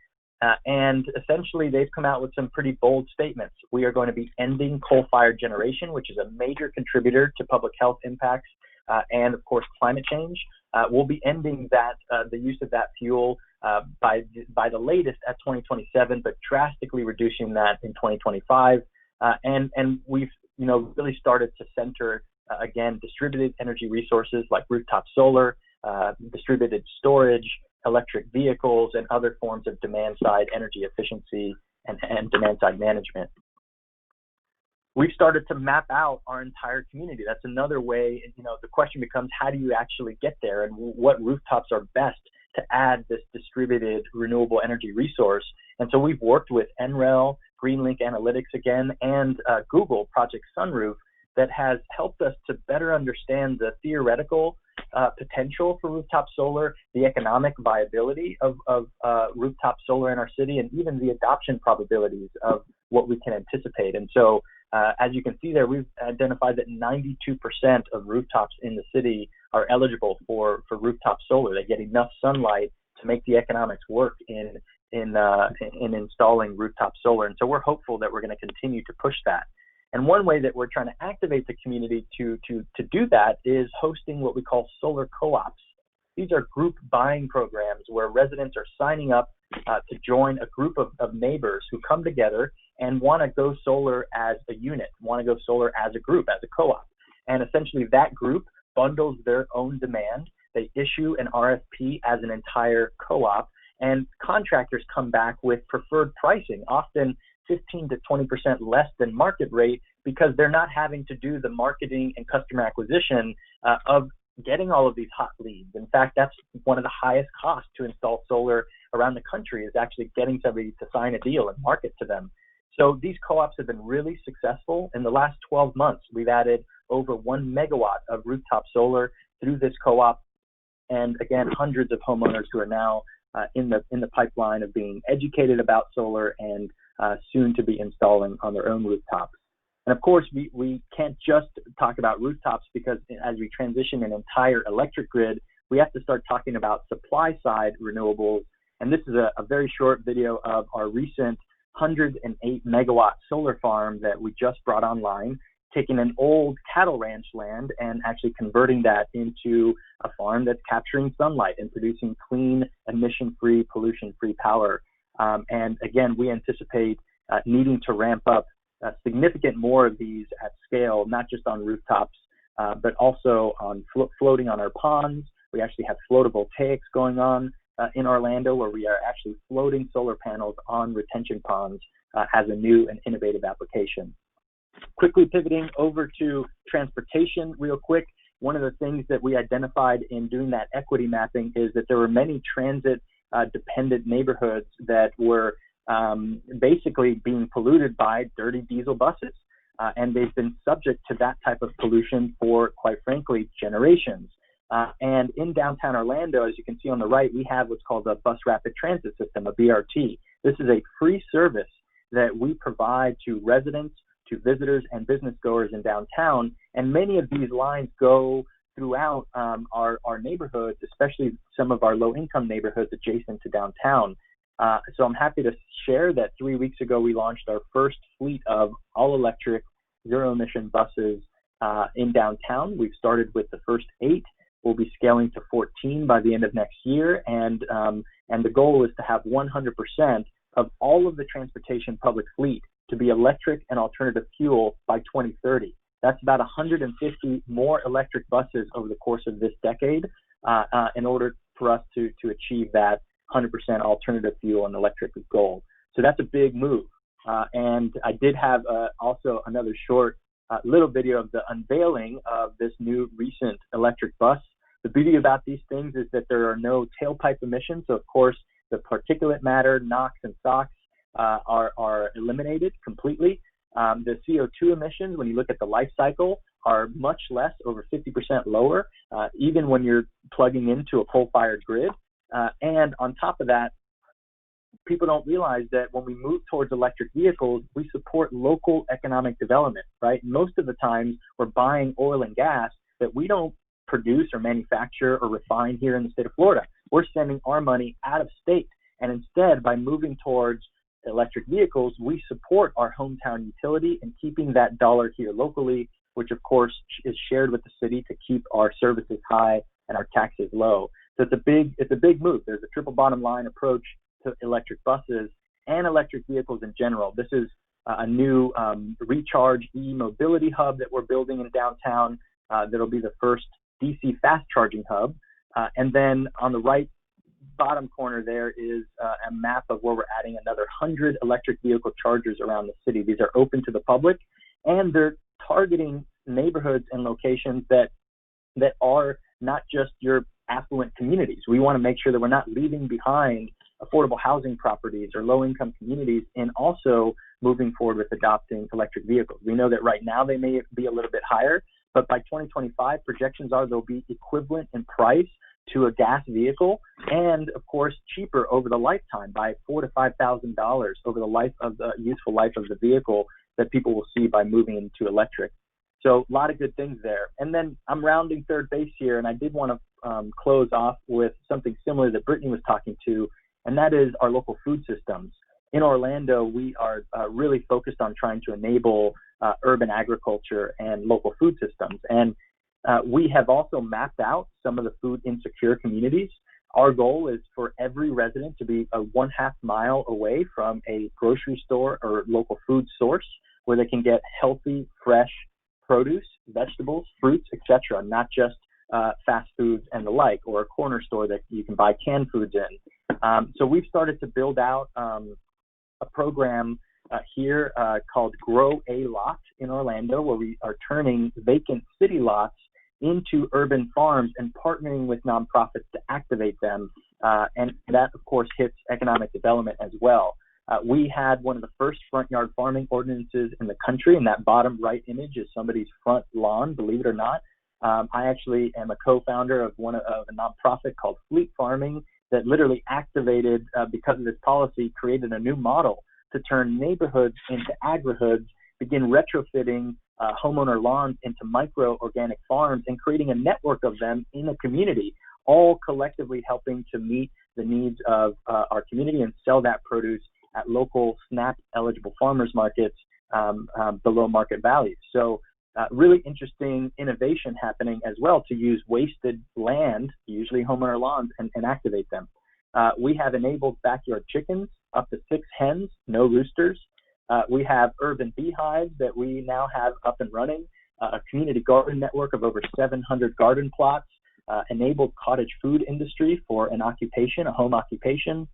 Speaker 4: and essentially they've come out with some pretty bold statements. We are going to be ending coal-fired generation, which is a major contributor to public health impacts and, of course, climate change. We'll be ending that the use of that fuel by the latest at 2027, but drastically reducing that in 2025. And we've really started to center again distributed energy resources like rooftop solar, distributed storage, electric vehicles, and other forms of demand-side energy efficiency and demand-side management. We've started to map out our entire community. That's another way, the question becomes, how do you actually get there, and what rooftops are best to add this distributed renewable energy resource? And so we've worked with NREL, GreenLink Analytics again, and Google Project Sunroof that has helped us to better understand the theoretical potential for rooftop solar, the economic viability of rooftop solar in our city, and even the adoption probabilities of what we can anticipate. And so as you can see there, we've identified that 92% of rooftops in the city are eligible for rooftop solar. They get enough sunlight to make the economics work in installing rooftop solar. And so we're hopeful that we're going to continue to push that. And one way that we're trying to activate the community to do that is hosting what we call solar co-ops. These are group buying programs where residents are signing up to join a group of neighbors who come together and want to go solar as a unit, want to go solar as a group, as a co-op. And essentially that group bundles their own demand. They issue an RFP as an entire co-op, and contractors come back with preferred pricing, often 15 to 20% less than market rate, because they're not having to do the marketing and customer acquisition of getting all of these hot leads. In fact, that's one of the highest costs to install solar around the country, is actually getting somebody to sign a deal and market to them. So these co-ops have been really successful. In the last 12 months, we've added over 1 megawatt of rooftop solar through this co-op. And again, hundreds of homeowners who are now in the pipeline of being educated about solar and soon to be installing on their own rooftops. And of course, we can't just talk about rooftops, because as we transition an entire electric grid, we have to start talking about supply side renewables. And this is a very short video of our recent 108 megawatt solar farm that we just brought online, taking an old cattle ranch land and actually converting that into a farm that's capturing sunlight and producing clean, emission-free, pollution-free power. And again, we anticipate needing to ramp up significant more of these at scale, not just on rooftops, but also on floating on our ponds. We actually have photovoltaics going on in Orlando, where we are actually floating solar panels on retention ponds as a new and innovative application. Quickly pivoting over to transportation real quick, one of the things that we identified in doing that equity mapping is that there were many transit dependent neighborhoods that were basically being polluted by dirty diesel buses. And they've been subject to that type of pollution for, quite frankly, generations. And in downtown Orlando, as you can see on the right, we have what's called a bus rapid transit system, a BRT. This is a free service that we provide to residents, to visitors, and business goers in downtown. And many of these lines go throughout our neighborhoods, especially some of our low-income neighborhoods adjacent to downtown. So I'm happy to share that 3 weeks ago, we launched our first fleet of all-electric, zero-emission buses in downtown. We've started with the first 8. We'll be scaling to 14 by the end of next year, and the goal is to have 100% of all of the transportation public fleet to be electric and alternative fuel by 2030. That's about 150 more electric buses over the course of this decade in order for us to achieve that 100% alternative fuel and electric goal. So that's a big move. And I did have also another short little video of the unveiling of this new recent electric bus. The beauty about these things is that there are no tailpipe emissions. So of course, the particulate matter, NOx and SOx are eliminated completely. The CO2 emissions, when you look at the life cycle, are much less, over 50% lower, even when you're plugging into a coal-fired grid. And on top of that, people don't realize that when we move towards electric vehicles, we support local economic development, right? Most of the times we're buying oil and gas that we don't produce or manufacture or refine here in the state of Florida. We're sending our money out of state. And instead, by moving towards electric vehicles, we support our hometown utility and keeping that dollar here locally, which of course is shared with the city to keep our services high and our taxes low. So it's a big move. There's a triple bottom line approach to electric buses and electric vehicles in general. This is a new recharge e-mobility hub that we're building in downtown. That'll be the first DC fast charging hub. And then on the right bottom corner there is a map of where we're adding another 100 electric vehicle chargers around the city. These are open to the public, and they're targeting neighborhoods and locations that are not just your affluent communities. We want to make sure that we're not leaving behind affordable housing properties or low-income communities, and also moving forward with adopting electric vehicles. We know that right now they may be a little bit higher, but by 2025, projections are they'll be equivalent in price to a gas vehicle, and of course cheaper over the lifetime by $4,000 to $5,000 over the life of the useful life of the vehicle that people will see by moving into electric. So a lot of good things there. And then I'm rounding third base here, and I did want to close off with something similar that Brittany was talking to, and that is our local food systems. In Orlando, we are really focused on trying to enable urban agriculture and local food systems. And we have also mapped out some of the food insecure communities. Our goal is for every resident to be a 1/2 mile away from a grocery store or local food source where they can get healthy, fresh produce, vegetables, fruits, etc., not just fast foods and the like, or a corner store that you can buy canned foods in. So we've started to build out a program here called Grow a Lot in Orlando, where we are turning vacant city lots into urban farms and partnering with nonprofits to activate them. And that, of course, hits economic development as well. We had one of the first front yard farming ordinances in the country, and that bottom right image is somebody's front lawn, believe it or not. I actually am a co-founder of a nonprofit called Fleet Farming that literally activated, because of this policy, created a new model to turn neighborhoods into agrihoods, begin retrofitting homeowner lawns into micro organic farms, and creating a network of them in a community, all collectively helping to meet the needs of our community and sell that produce at local SNAP eligible farmers markets below market value. So really interesting innovation happening as well to use wasted land, usually homeowner lawns, and activate them. We have enabled backyard chickens, up to 6 hens, no roosters. We have urban beehives that we now have up and running, a community garden network of over 700 garden plots, enabled cottage food industry for an occupation, a home occupation,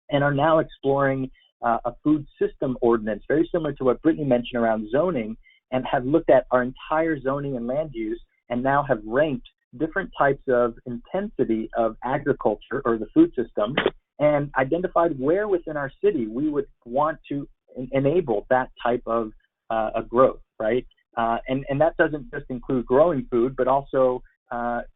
Speaker 4: and are now exploring a food system ordinance, very similar to what Brittany mentioned around zoning, and have looked at our entire zoning and land use and now have ranked different types of intensity of agriculture or the food system and identified where within our city we would want to enable that type of growth, right? And that doesn't just include growing food, but also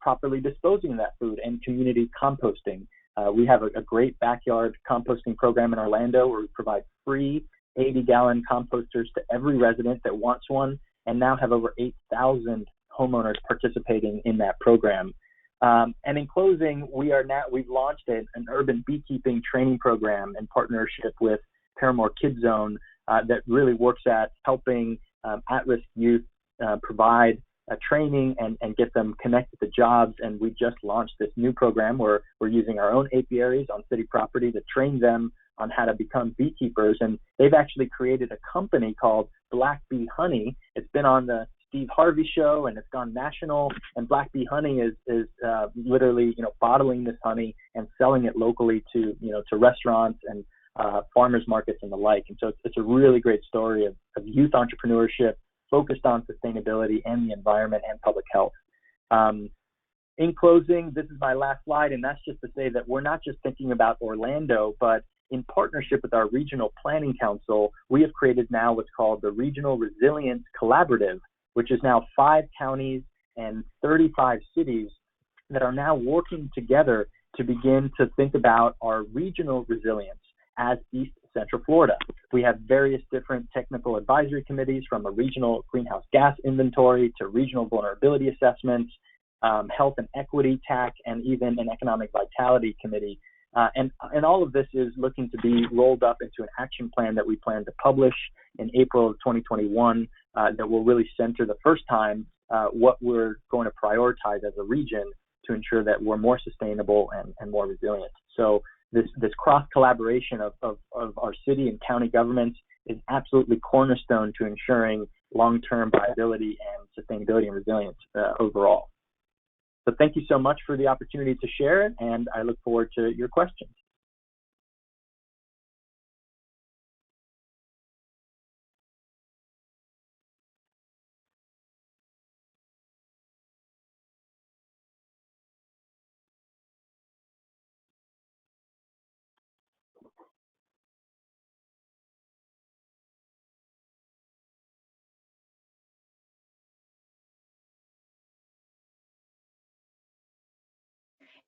Speaker 4: properly disposing of that food and community composting. We have a great backyard composting program in Orlando where we provide free 80-gallon composters to every resident that wants one, and now have over 8,000 homeowners participating in that program. And in closing, we've launched an urban beekeeping training program in partnership with Paramore Kids Zone that really works at helping at-risk youth provide training and get them connected to jobs. And we just launched this new program where we're using our own apiaries on city property to train them on how to become beekeepers. And they've actually created a company called Black Bee Honey. It's been on the Steve Harvey show and it's gone national. And Black Bee Honey is literally, bottling this honey and selling it locally to, to restaurants and farmers markets and the like. And so it's a really great story of youth entrepreneurship focused on sustainability and the environment and public health. In closing, this is my last slide, and that's just to say that we're not just thinking about Orlando, but in partnership with our Regional Planning Council, we have created now what's called the Regional Resilience Collaborative, which is now 5 counties and 35 cities that are now working together to begin to think about our regional resilience as East Central Florida. We have various different technical advisory committees, from a regional greenhouse gas inventory to regional vulnerability assessments, health and equity TAC, and even an economic vitality committee. And all of this is looking to be rolled up into an action plan that we plan to publish in April of 2021 that will really center the first time what we're going to prioritize as a region to ensure that we're more sustainable and more resilient. So this cross collaboration of our city and county governments is absolutely cornerstone to ensuring long-term viability and sustainability and resilience overall. So thank you so much for the opportunity to share it, and I look forward to your questions.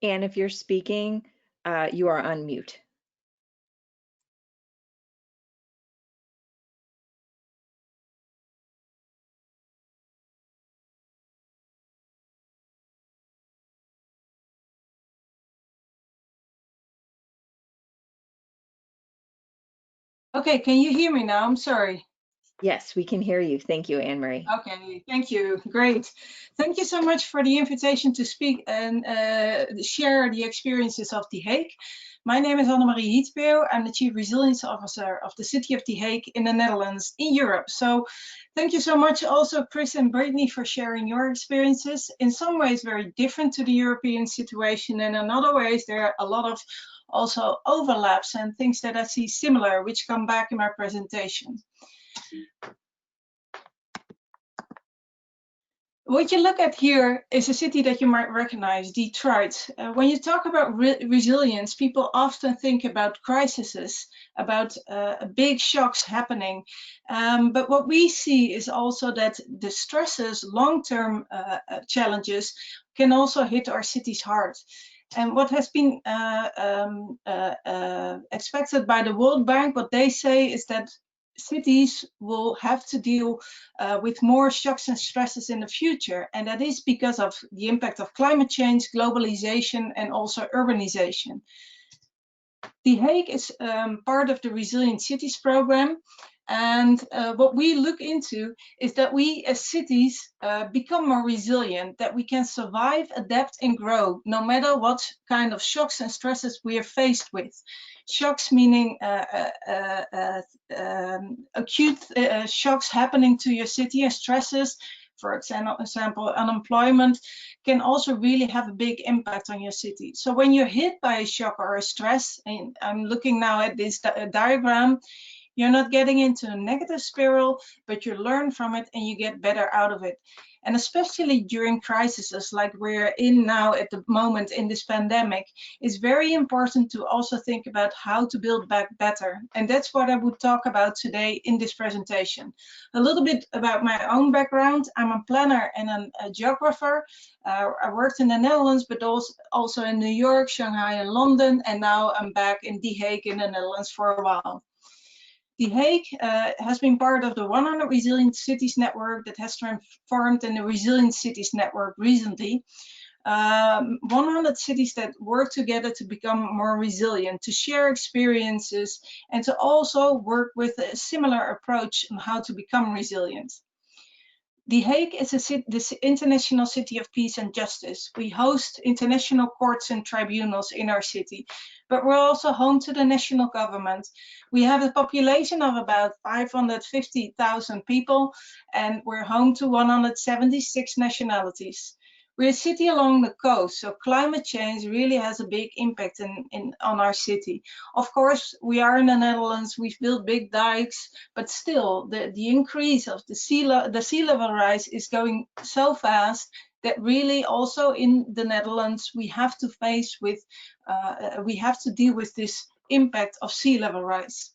Speaker 1: And if you're speaking, you are on mute.
Speaker 5: Okay, can you hear me now? I'm sorry.
Speaker 1: Yes, we can hear you. Thank you, AnneMarie.
Speaker 5: Okay, thank you. Great. Thank you so much for the invitation to speak and share the experiences of The Hague. My name is AnneMarie Yitzbio. I'm the Chief Resilience Officer of the City of The Hague in the Netherlands, in Europe. So thank you so much also, Chris and Brittany, for sharing your experiences. In some ways, very different to the European situation, and in other ways, there are a lot of also overlaps and things that I see similar, which come back in my presentation. What you look at here is a city that you might recognize, Detroit. When you talk about resilience, people often think about crises, about big shocks happening. But what we see is also that the stresses, long-term challenges, can also hit our cities hard. And what has been expected by the World Bank, what they say is that cities will have to deal with more shocks and stresses in the future. And that is because of the impact of climate change, globalization, and also urbanization. The Hague is part of the Resilient Cities program. And what we look into is that we as cities become more resilient, that we can survive, adapt, and grow, no matter what kind of shocks and stresses we are faced with. Shocks meaning acute shocks happening to your city, and stresses, for example, unemployment, can also really have a big impact on your city. So when you're hit by a shock or a stress, and I'm looking now at this diagram, you're not getting into a negative spiral, but you learn from it and you get better out of it. And especially during crises like we're in now at the moment in this pandemic, it's very important to also think about how to build back better. And that's what I would talk about today in this presentation. A little bit about my own background. I'm a planner and a geographer. I worked in the Netherlands, but also in New York, Shanghai, and London. And now I'm back in The Hague in the Netherlands for a while. The Hague has been part of the 100 Resilient Cities Network that has transformed in the Resilient Cities Network recently. 100 cities that work together to become more resilient, to share experiences, and to also work with a similar approach on how to become resilient. The Hague is this international city of peace and justice. We host international courts and tribunals in our city, but we're also home to the national government. We have a population of about 550,000 people, and we're home to 176 nationalities. We're a city along the coast, so climate change really has a big impact on our city. Of course, we are in the Netherlands, we've built big dikes, but still the increase of the sea level rise is going so fast that really also in the Netherlands we have to deal with this impact of sea level rise.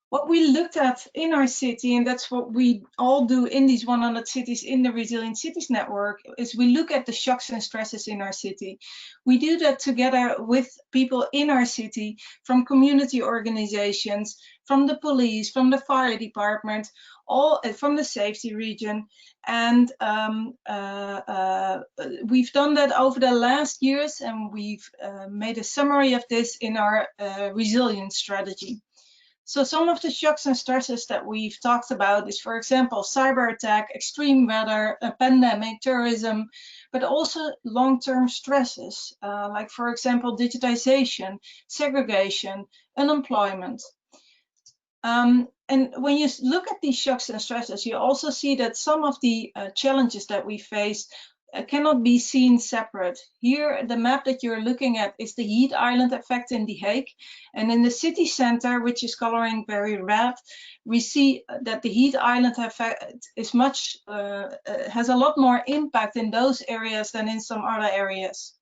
Speaker 5: What we looked at in our city, and that's what we all do in these 100 cities in the Resilient Cities Network, is we look at the shocks and stresses in our city. We do that together with people in our city, from community organizations, from the police, from the fire department, all from the safety region. And we've done that over the last years, and we've made a summary of this in our resilience strategy. So some of the shocks and stresses that we've talked about is, for example, cyber attack, extreme weather, a pandemic, terrorism, but also long-term stresses, like, for example, digitization, segregation, unemployment. And when you look at these shocks and stresses, you also see that some of the challenges that we face cannot be seen separate. Here, the map that you're looking at is the heat island effect in The Hague. And in the city center, which is coloring very red, we see that the heat island effect is has a lot more impact in those areas than in some other areas.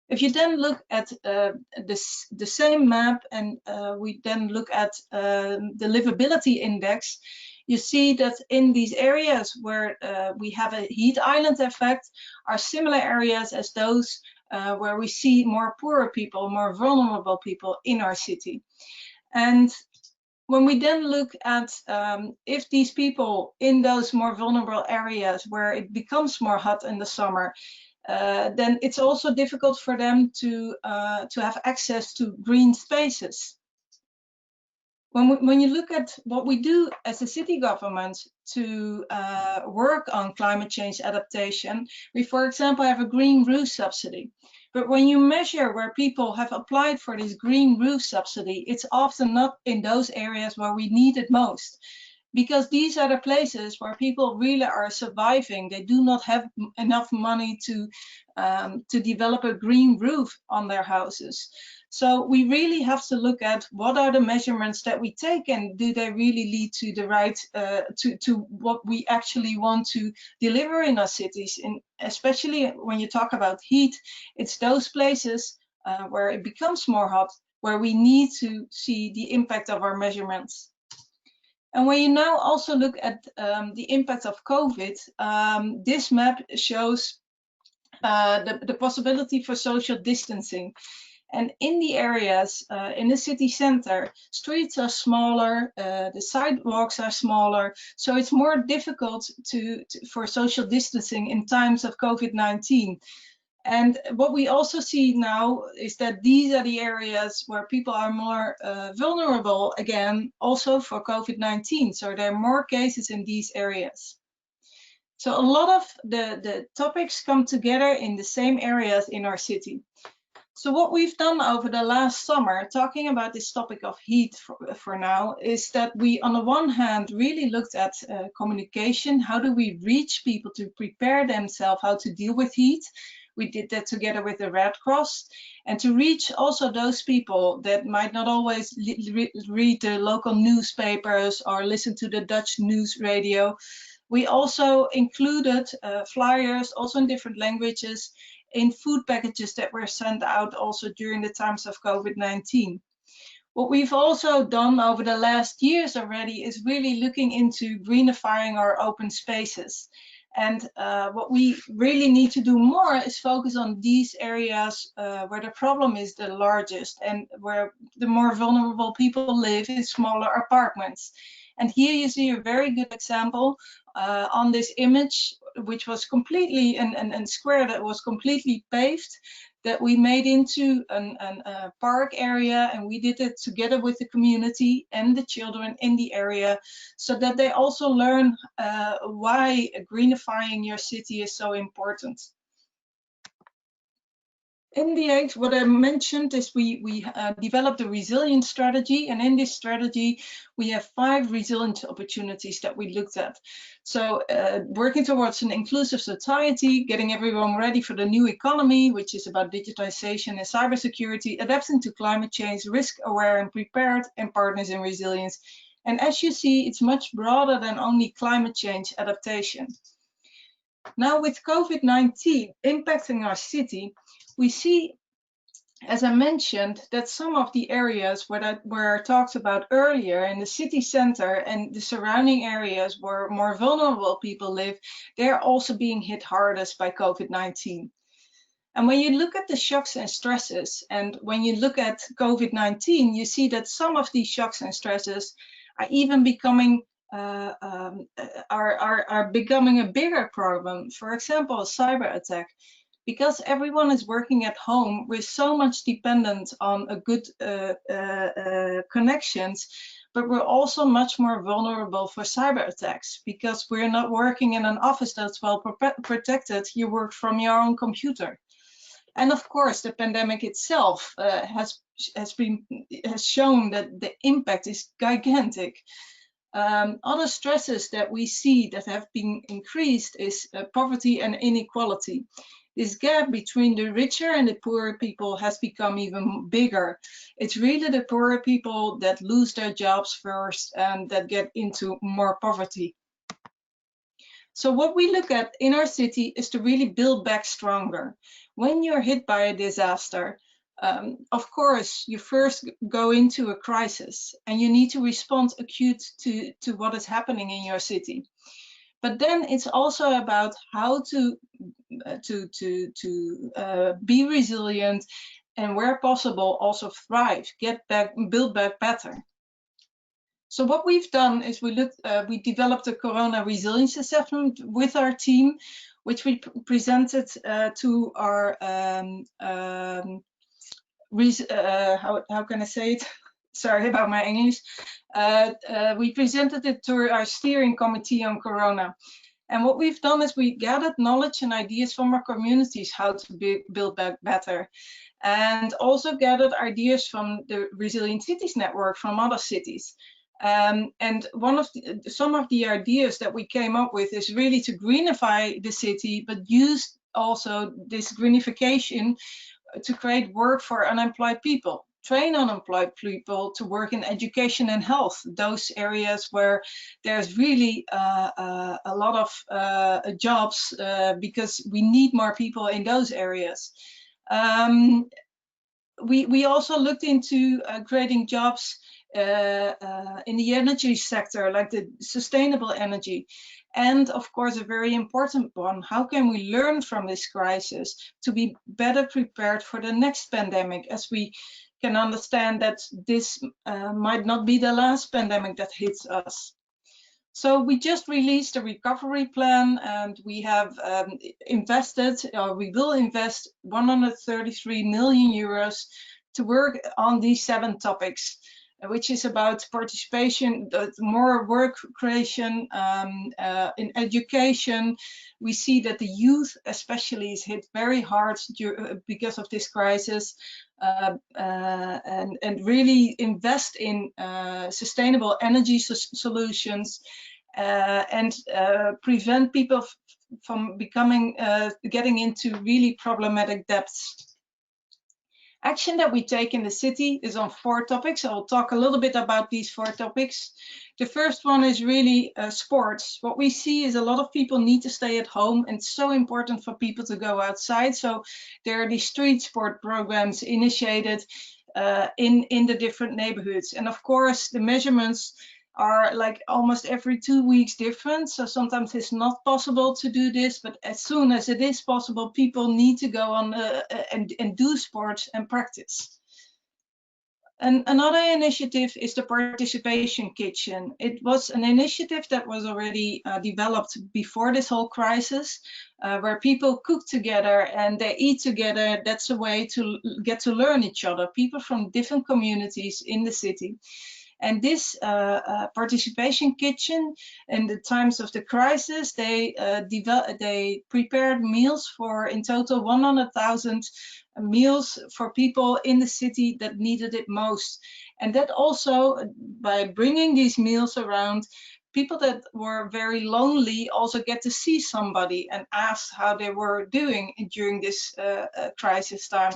Speaker 5: If you then look at the same map and we then look at the livability index, you see that in these areas where we have a heat island effect are similar areas as those where we see more poorer people, more vulnerable people in our city. And when we then look at if these people in those more vulnerable areas where it becomes more hot in the summer, then it's also difficult for them to have access to green spaces. When you look at what we do as a city government to work on climate change adaptation, we, for example, have a green roof subsidy. But when you measure where people have applied for this green roof subsidy, it's often not in those areas where we need it most, because these are the places where people really are surviving. They do not have enough money to develop a green roof on their houses. So we really have to look at what are the measurements that we take, and do they really lead to the right, to what we actually want to deliver in our cities. And especially when you talk about heat, it's those places where it becomes more hot, where we need to see the impact of our measurements. And when you now also look at the impact of COVID, this map shows the possibility for social distancing. And in the areas in the city center, streets are smaller, the sidewalks are smaller, so it's more difficult for social distancing in times of COVID-19. And what we also see now is that these are the areas where people are more vulnerable, again, also for COVID-19. So there are more cases in these areas. So a lot of the topics come together in the same areas in our city. So what we've done over the last summer, talking about this topic of heat for now, is that we, on the one hand, really looked at communication. How do we reach people to prepare themselves how to deal with heat? We did that together with the Red Cross, and to reach also those people that might not always read the local newspapers or listen to the Dutch news radio. We also included flyers, also in different languages, in food packages that were sent out also during the times of COVID-19. What we've also done over the last years already is really looking into greenifying our open spaces. And what we really need to do more is focus on these areas where the problem is the largest and where the more vulnerable people live in smaller apartments. And here you see a very good example on this image, which was completely a square that was completely paved. that we made into a park area, and we did it together with the community and the children in the area, so that they also learn why greenifying your city is so important. In the end, what I mentioned is we developed a resilience strategy, and in this strategy we have 5 resilience opportunities that we looked at. So working towards an inclusive society, getting everyone ready for the new economy, which is about digitization and cybersecurity, adapting to climate change, risk aware and prepared, and partners in resilience. And as you see, it's much broader than only climate change adaptation. Now with COVID-19 impacting our city, we see, as I mentioned, that some of the areas where I talked about earlier in the city center and the surrounding areas where more vulnerable people live, they're also being hit hardest by COVID-19. And when you look at the shocks and stresses, and when you look at COVID-19, you see that some of these shocks and stresses are even becoming becoming a bigger problem. For example, a cyber attack. Because everyone is working at home, we're so much dependent on a good connections, but we're also much more vulnerable for cyber attacks because we're not working in an office that's well protected. You work from your own computer. And of course, the pandemic itself has shown that the impact is gigantic. Other stresses that we see that have been increased is poverty and inequality. This gap between the richer and the poorer people has become even bigger. It's really the poorer people that lose their jobs first and that get into more poverty. So what we look at in our city is to really build back stronger. When you're hit by a disaster, of course, you first go into a crisis and you need to respond acute to what is happening in your city. But then it's also about how to be resilient and where possible also thrive, get back, build back better. So what we've done is we developed a Corona resilience assessment with our team, which we presented to our how can I say it? Sorry about my English. We presented it to our steering committee on Corona. And what we've done is we gathered knowledge and ideas from our communities how to build back better. And also gathered ideas from the Resilient Cities Network from other cities. And some of the ideas that we came up with is really to greenify the city, but use also this greenification to create work for unemployed people, train unemployed people to work in education and health, those areas where there's really a lot of jobs because we need more people in those areas. We also looked into creating jobs in the energy sector, like the sustainable energy. And of course, a very important one, how can we learn from this crisis to be better prepared for the next pandemic, as we can understand that this might not be the last pandemic that hits us. So we just released a recovery plan, and we have invested, or we will invest 133 million euros to work on these 7 topics, which is about participation, more work creation, in education. We see that the youth especially is hit very hard because of this crisis, and really invest in sustainable energy solutions and prevent people from getting into really problematic debts. Action that we take in the city is on 4 topics. I'll talk a little bit about these 4 topics. The first one is really sports. What we see is a lot of people need to stay at home, and it's so important for people to go outside. So there are these street sport programs initiated in the different neighborhoods. And of course, the measurements are like almost every 2 weeks different. So sometimes it's not possible to do this, but as soon as it is possible, people need to go on and do sports and practice. And another initiative is the Participation Kitchen. It was an initiative that was already developed before this whole crisis, where people cook together and they eat together. That's a way to get to learn each other, people from different communities in the city. And this Participation Kitchen, in the times of the crisis, they prepared meals for, in total, 100,000 meals for people in the city that needed it most. And that also, by bringing these meals around, people that were very lonely also get to see somebody and ask how they were doing during this crisis time.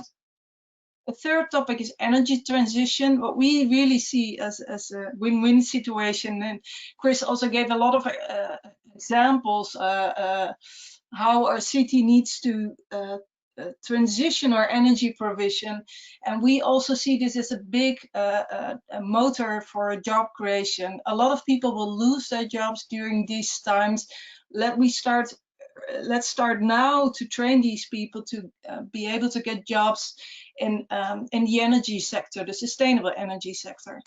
Speaker 5: A third topic is energy transition, what we really see as a win-win situation. And Chris also gave a lot of examples how our city needs to transition our energy provision. And we also see this as a big a motor for job creation. A lot of people will lose their jobs during these times. Let's start now to train these people to be able to get jobs in the energy sector, the sustainable energy sector.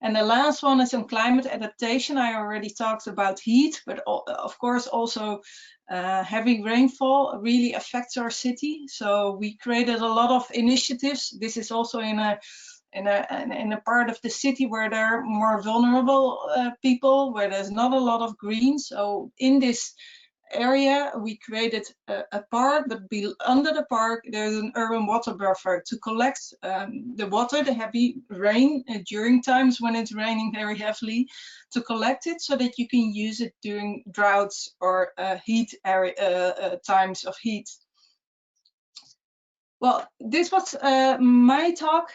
Speaker 5: And the last one is on climate adaptation. I already talked about heat, but of course also heavy rainfall really affects our city. So we created a lot of initiatives. This is also in a part of the city where there are more vulnerable people, where there's not a lot of green. So in this area we created a park, but under the park there's an urban water buffer to collect the water, the heavy rain during times when it's raining very heavily, to collect it so that you can use it during droughts or times of heat. Well, this was my talk,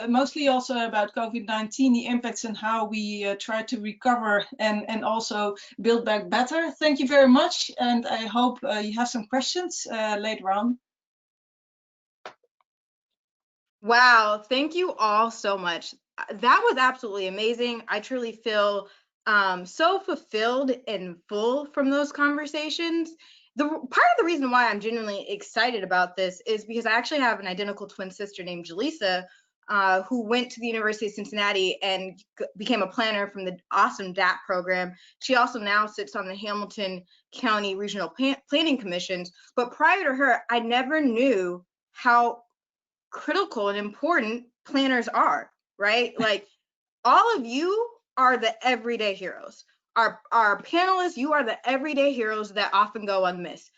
Speaker 5: mostly also about COVID-19, the impacts and how we try to recover and also build back better. Thank you very much, and I hope you have some questions later on.
Speaker 2: Wow, thank you all so much. That was absolutely amazing. I truly feel so fulfilled and full from those conversations. Part of the reason why I'm genuinely excited about this is because I actually have an identical twin sister named Jaleesa, who went to the University of Cincinnati and became a planner from the awesome DAP program. She also now sits on the Hamilton County Regional Planning Commissions. But prior to her, I never knew how critical and important planners are, right? Like, all of you are the everyday heroes. Our panelists, you are the everyday heroes that often go unmissed.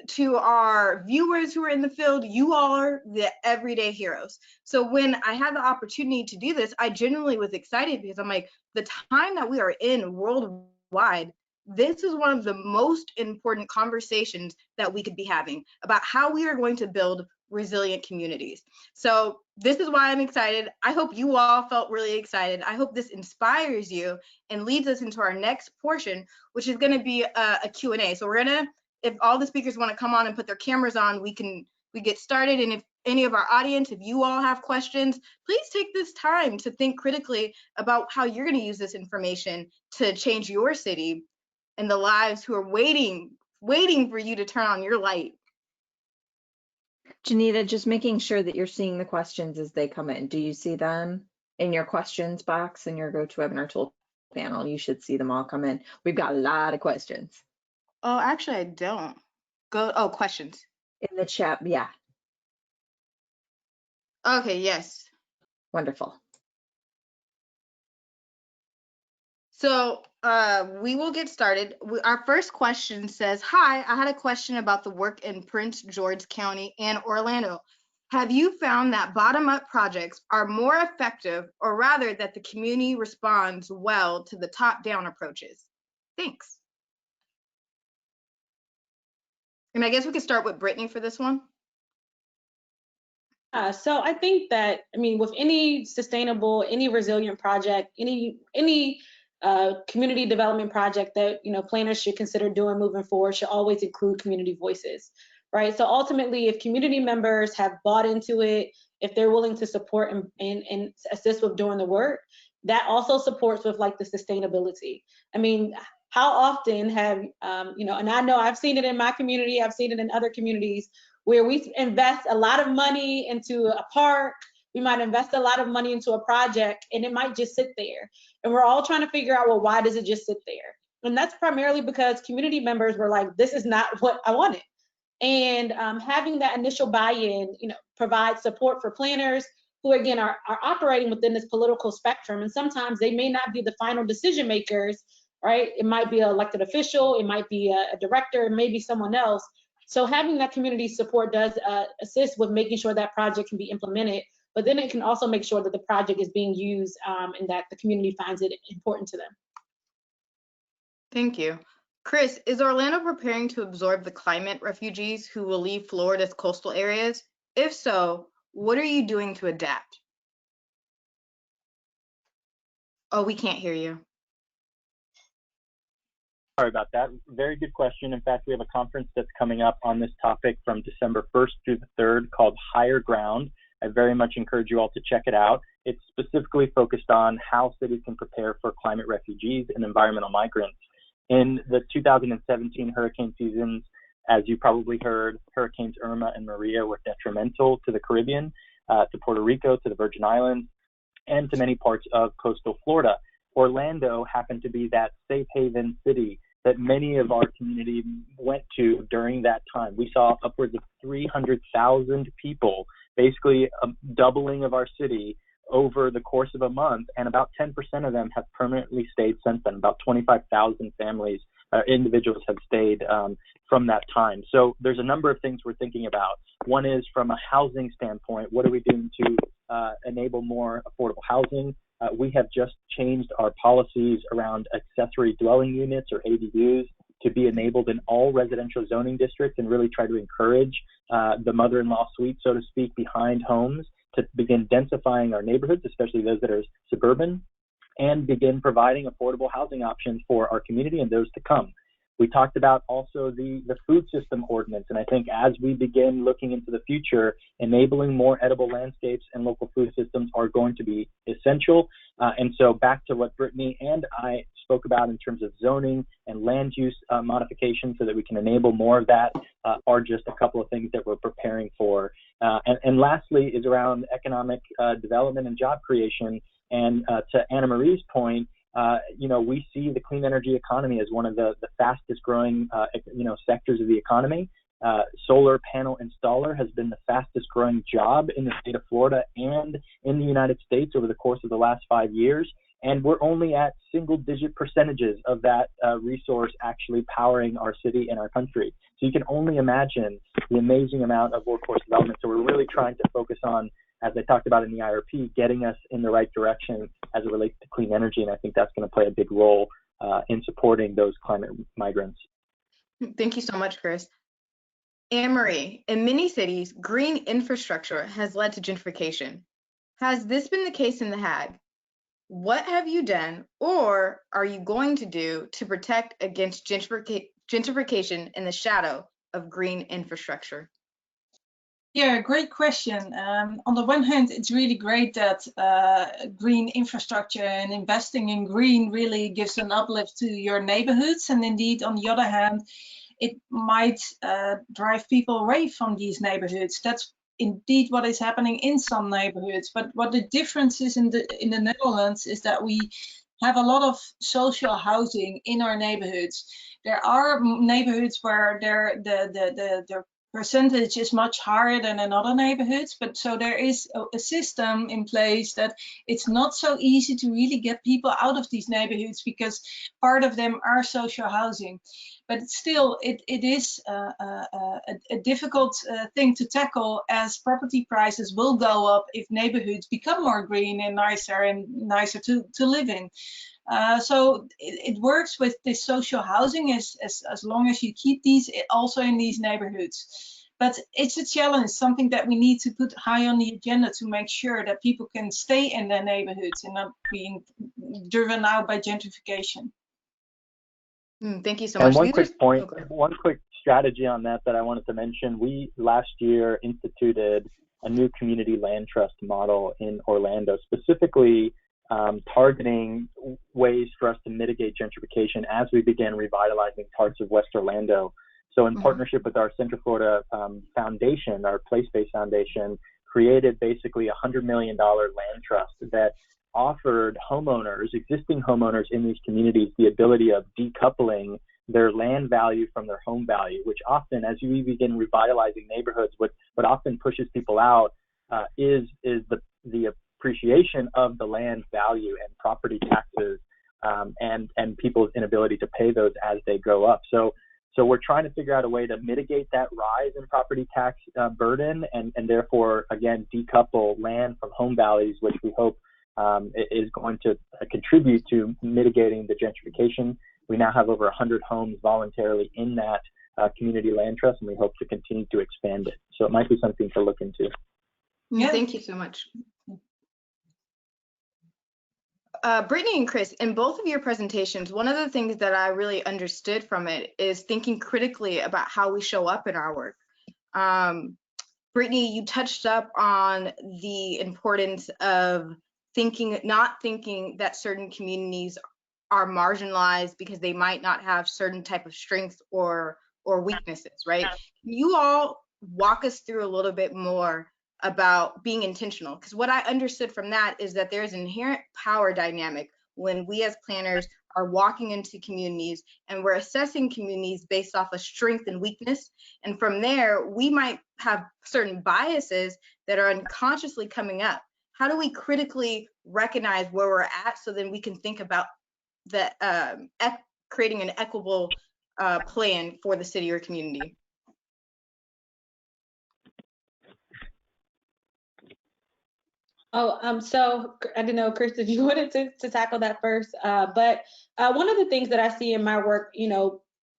Speaker 2: To our viewers who are in the field, you all are the everyday heroes. So when I had the opportunity to do this, I genuinely was excited because I'm like, the time that we are in worldwide, this is one of the most important conversations that we could be having about how we are going to build resilient communities. So this is why I'm excited. I hope you all felt really excited. I hope this inspires you and leads us into our next portion, which is going to be a Q&A. So we're gonna, if all the speakers want to come on and put their cameras on, we get started. And if any of our audience, if you all have questions, please take this time to think critically about how you're going to use this information to change your city and the lives who are waiting for you to turn on your light.
Speaker 1: Janita, just making sure that you're seeing the questions as they come in. Do you see them in your questions box in your GoToWebinar tool panel? You should see them all come in. We've got a lot of questions.
Speaker 2: Oh, actually, I don't. Questions.
Speaker 1: In the chat, yeah.
Speaker 2: Okay, yes.
Speaker 1: Wonderful.
Speaker 2: So we will get started. Our first question says, hi, I had a question about the work in Prince George County and Orlando. Have you found that bottom-up projects are more effective, or rather that the community responds well to the top-down approaches? Thanks. And I guess we could start with Brittany for this one.
Speaker 3: So I think that, I mean, with any sustainable, any resilient project, any community development project that, you know, planners should consider doing moving forward should always include community voices, right? So ultimately, if community members have bought into it, if they're willing to support and assist with doing the work, that also supports with like the sustainability. I mean, how often have, you know, and I know I've seen it in my community, I've seen it in other communities, where we invest a lot of money into a park, We might invest a lot of money into a project and it might just sit there. And we're all trying to figure out, well, why does it just sit there? And that's primarily because community members were like, this is not what I wanted. And having that initial buy-in, provides support for planners who, again, are operating within this political spectrum. And sometimes they may not be the final decision makers, right? It might be an elected official, it might be a director, it may be someone else. So having that community support does assist with making sure that project can be implemented, but then it can also make sure that the project is being used and that the community finds it important to them.
Speaker 2: Thank you. Chris, is Orlando preparing to absorb the climate refugees who will leave Florida's coastal areas? If so, what are you doing to adapt? Oh, we can't hear you.
Speaker 4: Sorry about that. Very good question. In fact, we have a conference that's coming up on this topic from December 1st through the 3rd called Higher Ground. I very much encourage you all to check it out. It's specifically focused on how cities can prepare for climate refugees and environmental migrants. In the 2017 hurricane seasons, as you probably heard, Hurricanes Irma and Maria were detrimental to the Caribbean, to Puerto Rico, to the Virgin Islands, and to many parts of coastal Florida. Orlando happened to be that safe haven city that many of our community went to during that time. We saw upwards of 300,000 people, basically a doubling of our city over the course of a month, and about 10% of them have permanently stayed since then. About 25,000 families, individuals have stayed from that time. So there's a number of things we're thinking about. One is from a housing standpoint, what are we doing to enable more affordable housing? We have just changed our policies around accessory dwelling units, or ADUs, to be enabled in all residential zoning districts, and really try to encourage the mother-in-law suite, so to speak, behind homes, to begin densifying our neighborhoods, especially those that are suburban, and begin providing affordable housing options for our community and those to come. We talked about also the food system ordinance, and I think as we begin looking into the future, enabling more edible landscapes and local food systems are going to be essential. And so back to what Brittany and I spoke about in terms of zoning and land use modification, so that we can enable more of that, are just a couple of things that we're preparing for. And lastly is around economic development and job creation. And to AnneMarie's point, we see the clean energy economy as one of the fastest growing, sectors of the economy. Solar panel installer has been the fastest growing job in the state of Florida and in the United States over the course of the last 5 years. And we're only at single-digit percentages of that resource actually powering our city and our country. So you can only imagine the amazing amount of workforce development. So we're really trying to focus on, as I talked about in the IRP, getting us in the right direction as it relates to clean energy. And I think that's going to play a big role in supporting those climate migrants.
Speaker 2: Thank you so much, Chris. AnneMarie, in many cities, green infrastructure has led to gentrification. Has this been the case in the Hague? What have you done, or are you going to do, to protect against gentrification in the shadow of green infrastructure?
Speaker 5: Yeah, great question. On the one hand, it's really great that green infrastructure and investing in green really gives an uplift to your neighborhoods. And indeed, on the other hand, it might drive people away from these neighborhoods. That's indeed what is happening in some neighborhoods. But what the difference is in the Netherlands is that we have a lot of social housing in our neighborhoods. There are neighborhoods where the percentage is much higher than in other neighborhoods, but so there is a system in place that it's not so easy to really get people out of these neighborhoods, because part of them are social housing. But still, it is a difficult thing to tackle, as property prices will go up if neighborhoods become more green and nicer to live in. So it works with this social housing as long as you keep these also in these neighborhoods. But it's a challenge, something that we need to put high on the agenda to make sure that people can stay in their neighborhoods and not being driven out by gentrification.
Speaker 2: Thank you so much.
Speaker 4: And one quick strategy on that I wanted to mention. We last year instituted a new community land trust model in Orlando, specifically targeting ways for us to mitigate gentrification as we begin revitalizing parts of West Orlando. So in partnership with our Central Florida Foundation, our place-based foundation, created basically $100 million land trust that offered homeowners, existing homeowners in these communities, the ability of decoupling their land value from their home value, which often, as you begin revitalizing neighborhoods, what often pushes people out is the appreciation of the land value and property taxes, and people's inability to pay those as they grow up. So we're trying to figure out a way to mitigate that rise in property tax burden, and therefore, again, decouple land from home values, which we hope is going to contribute to mitigating the gentrification. We now have over 100 homes voluntarily in that community land trust, and we hope to continue to expand it. So it might be something to look into.
Speaker 2: Yeah. Thank you so much. Brittany and Chris, in both of your presentations, one of the things that I really understood from it is thinking critically about how we show up in our work. Brittany, you touched up on the importance of not thinking that certain communities are marginalized because they might not have certain type of strengths or weaknesses, right? Can you all walk us through a little bit more about being intentional? Because what I understood from that is that there's an inherent power dynamic when we as planners are walking into communities and we're assessing communities based off of strength and weakness. And from there, we might have certain biases that are unconsciously coming up. How do we critically recognize where we're at so then we can think about creating an equitable plan for the city or community?
Speaker 3: So I didn't know, Chris, if you wanted to tackle that first, but one of the things that I see in my work,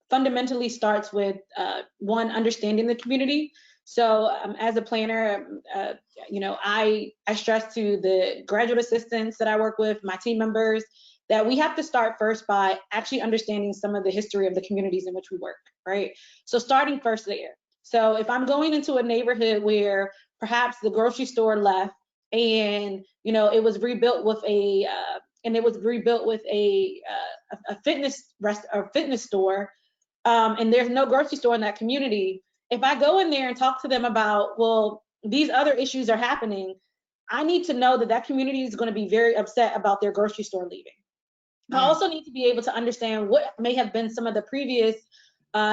Speaker 3: fundamentally starts with one, understanding the community. So as a planner, I stress to the graduate assistants that I work with, my team members, that we have to start first by actually understanding some of the history of the communities in which we work, right? So starting first there. So if I'm going into a neighborhood where perhaps the grocery store left, and it was rebuilt with a fitness store, and there's no grocery store in that community. If I go in there and talk to them about, well, these other issues are happening, I need to know that community is going to be very upset about their grocery store leaving. I also need to be able to understand what may have been some of the previous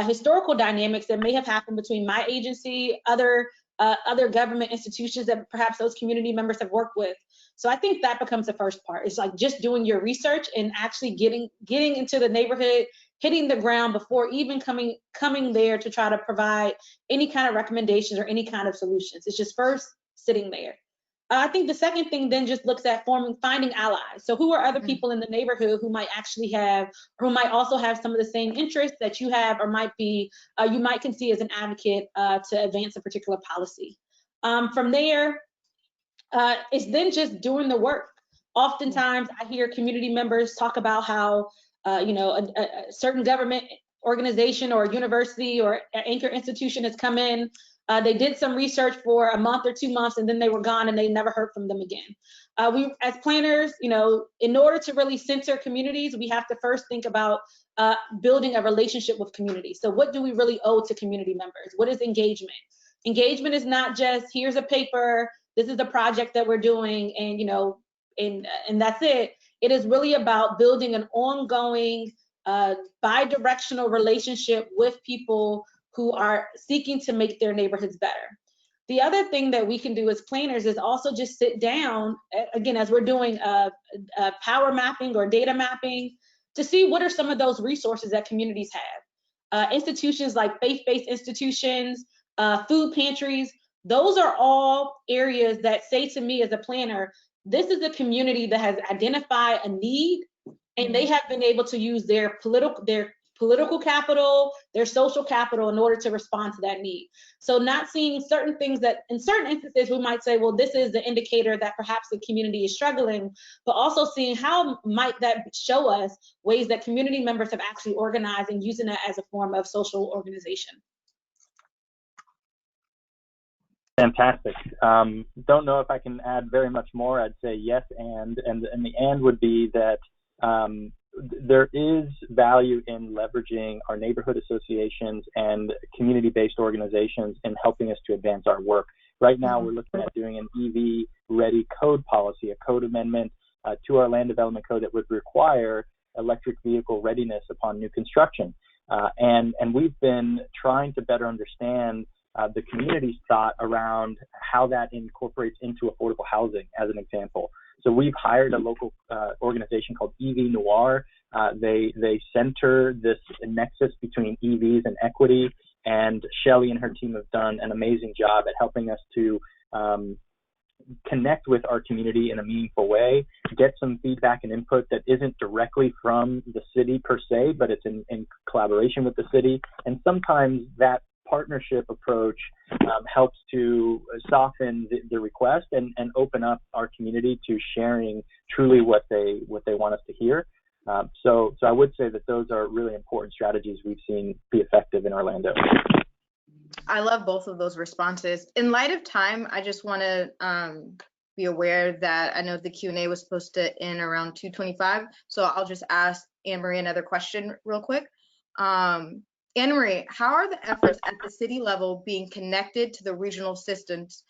Speaker 3: historical dynamics that may have happened between my agency, other government institutions that perhaps those community members have worked with. So I think that becomes the first part. It's like just doing your research and actually getting into the neighborhood, hitting the ground before even coming there to try to provide any kind of recommendations or any kind of solutions. It's just first sitting there. I think the second thing then just looks at finding allies. So who are other people in the neighborhood who might actually have, or who might also have some of the same interests that you have, or might be, you might can see as an advocate to advance a particular policy. From there, it's then just doing the work. Oftentimes I hear community members talk about how, a certain government organization or university or anchor institution has come in. They did some research for a month or 2 months, and then they were gone, and they never heard from them again. We, as planners, in order to really center communities, we have to first think about building a relationship with community. So what do we really owe to community members? What is engagement? Engagement is not just, here's a paper, this is the project that we're doing, and and that's it. It is really about building an ongoing, bi-directional relationship with people who are seeking to make their neighborhoods better. The other thing that we can do as planners is also just sit down, again, as we're doing power mapping or data mapping, to see what are some of those resources that communities have. Institutions like faith-based institutions, food pantries, those are all areas that say to me as a planner, this is a community that has identified a need, and they have been able to use their political capital, their social capital in order to respond to that need. So not seeing certain things that in certain instances we might say, well, this is the indicator that perhaps the community is struggling, but also seeing how might that show us ways that community members have actually organized and using that as a form of social organization.
Speaker 4: Fantastic. Don't know if I can add very much more. I'd say yes, and the and would be that there is value in leveraging our neighborhood associations and community-based organizations in helping us to advance our work. Right now, we're looking at doing an EV-ready code policy, a code amendment to our land development code that would require electric vehicle readiness upon new construction. And we've been trying to better understand the community's thought around how that incorporates into affordable housing, as an example. So we've hired a local organization called EV Noir. They center this nexus between EVs and equity, and Shelley and her team have done an amazing job at helping us to connect with our community in a meaningful way, get some feedback and input that isn't directly from the city per se, but it's in collaboration with the city. And sometimes that partnership approach helps to soften the request and open up our community to sharing truly what they want us to hear. So I would say that those are really important strategies we've seen be effective in Orlando.
Speaker 2: I love both of those responses. In light of time, I just want to be aware that I know the Q&A was supposed to end around 2:25, so I'll just ask AnneMarie another question real quick. AnneMarie, how are the efforts at the city level being connected to the regional systems?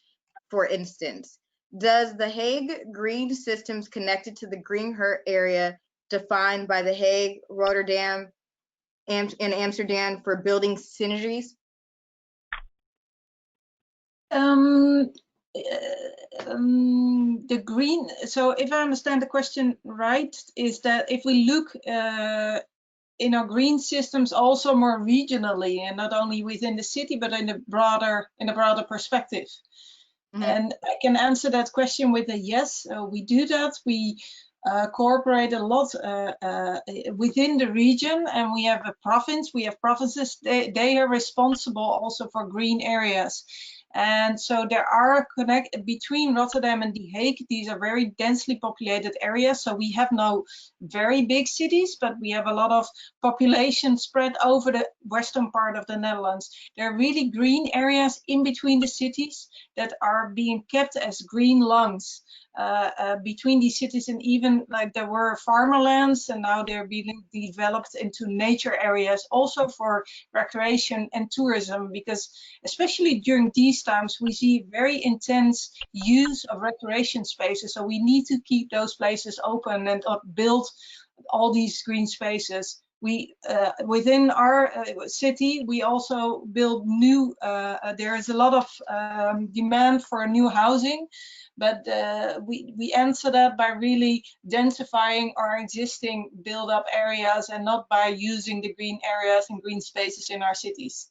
Speaker 2: For instance, does the Hague green systems connected to the Green Hurt area defined by the Hague, Rotterdam, and Amsterdam for building synergies?
Speaker 5: The green, so if I understand the question right, is that if we look in our green systems also more regionally and not only within the city, but in a broader perspective. Mm-hmm. And I can answer that question with a yes, we do that. We cooperate a lot within the region, and we have a province. We have provinces, they are responsible also for green areas. And so there are between Rotterdam and The Hague. These are very densely populated areas. So we have no very big cities, but we have a lot of population spread over the western part of the Netherlands. There are really green areas in between the cities that are being kept as green lungs between these cities, and even like there were farmerlands, and now they're being developed into nature areas also for recreation and tourism, because especially during these times we see very intense use of recreation spaces. So we need to keep those places open and build all these green spaces. We within our city, we also build new, there is a lot of demand for new housing, but we answer that by really densifying our existing build-up areas and not by using the green areas and green spaces in our cities.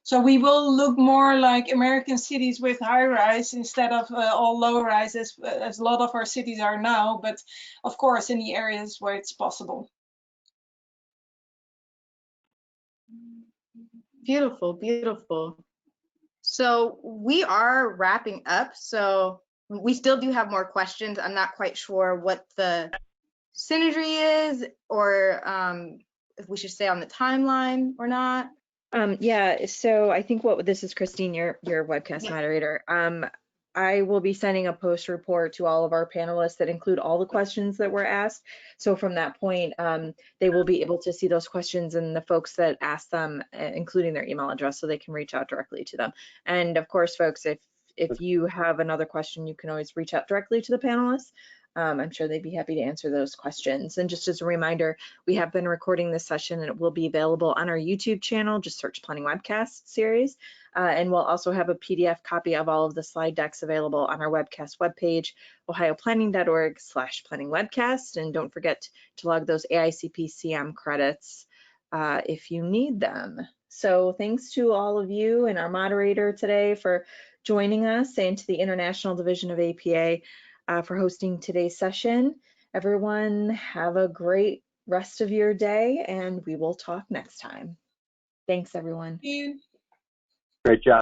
Speaker 5: So we will look more like American cities with high-rise instead of all low-rise as a lot of our cities are now, but of course in the areas where it's possible.
Speaker 2: Beautiful, beautiful. So we are wrapping up. So we still do have more questions. I'm not quite sure what the synergy is, or if we should stay on the timeline or not.
Speaker 1: Yeah, so I think this is Christine, your webcast moderator. I will be sending a post report to all of our panelists that include all the questions that were asked. So from that point, they will be able to see those questions and the folks that asked them, including their email address, so they can reach out directly to them. And of course, folks, if you have another question, you can always reach out directly to the panelists. I'm sure they'd be happy to answer those questions. And just as a reminder, we have been recording this session and it will be available on our YouTube channel. Just search Planning Webcast Series. And we'll also have a PDF copy of all of the slide decks available on our webcast webpage, ohioplanning.org/planningwebcast. And don't forget to log those AICP CM credits if you need them. So thanks to all of you and our moderator today for joining us, and to the International Division of APA for hosting today's session. Everyone have a great rest of your day, and we will talk next time. Thanks, everyone.
Speaker 5: Thank you.
Speaker 4: Great job.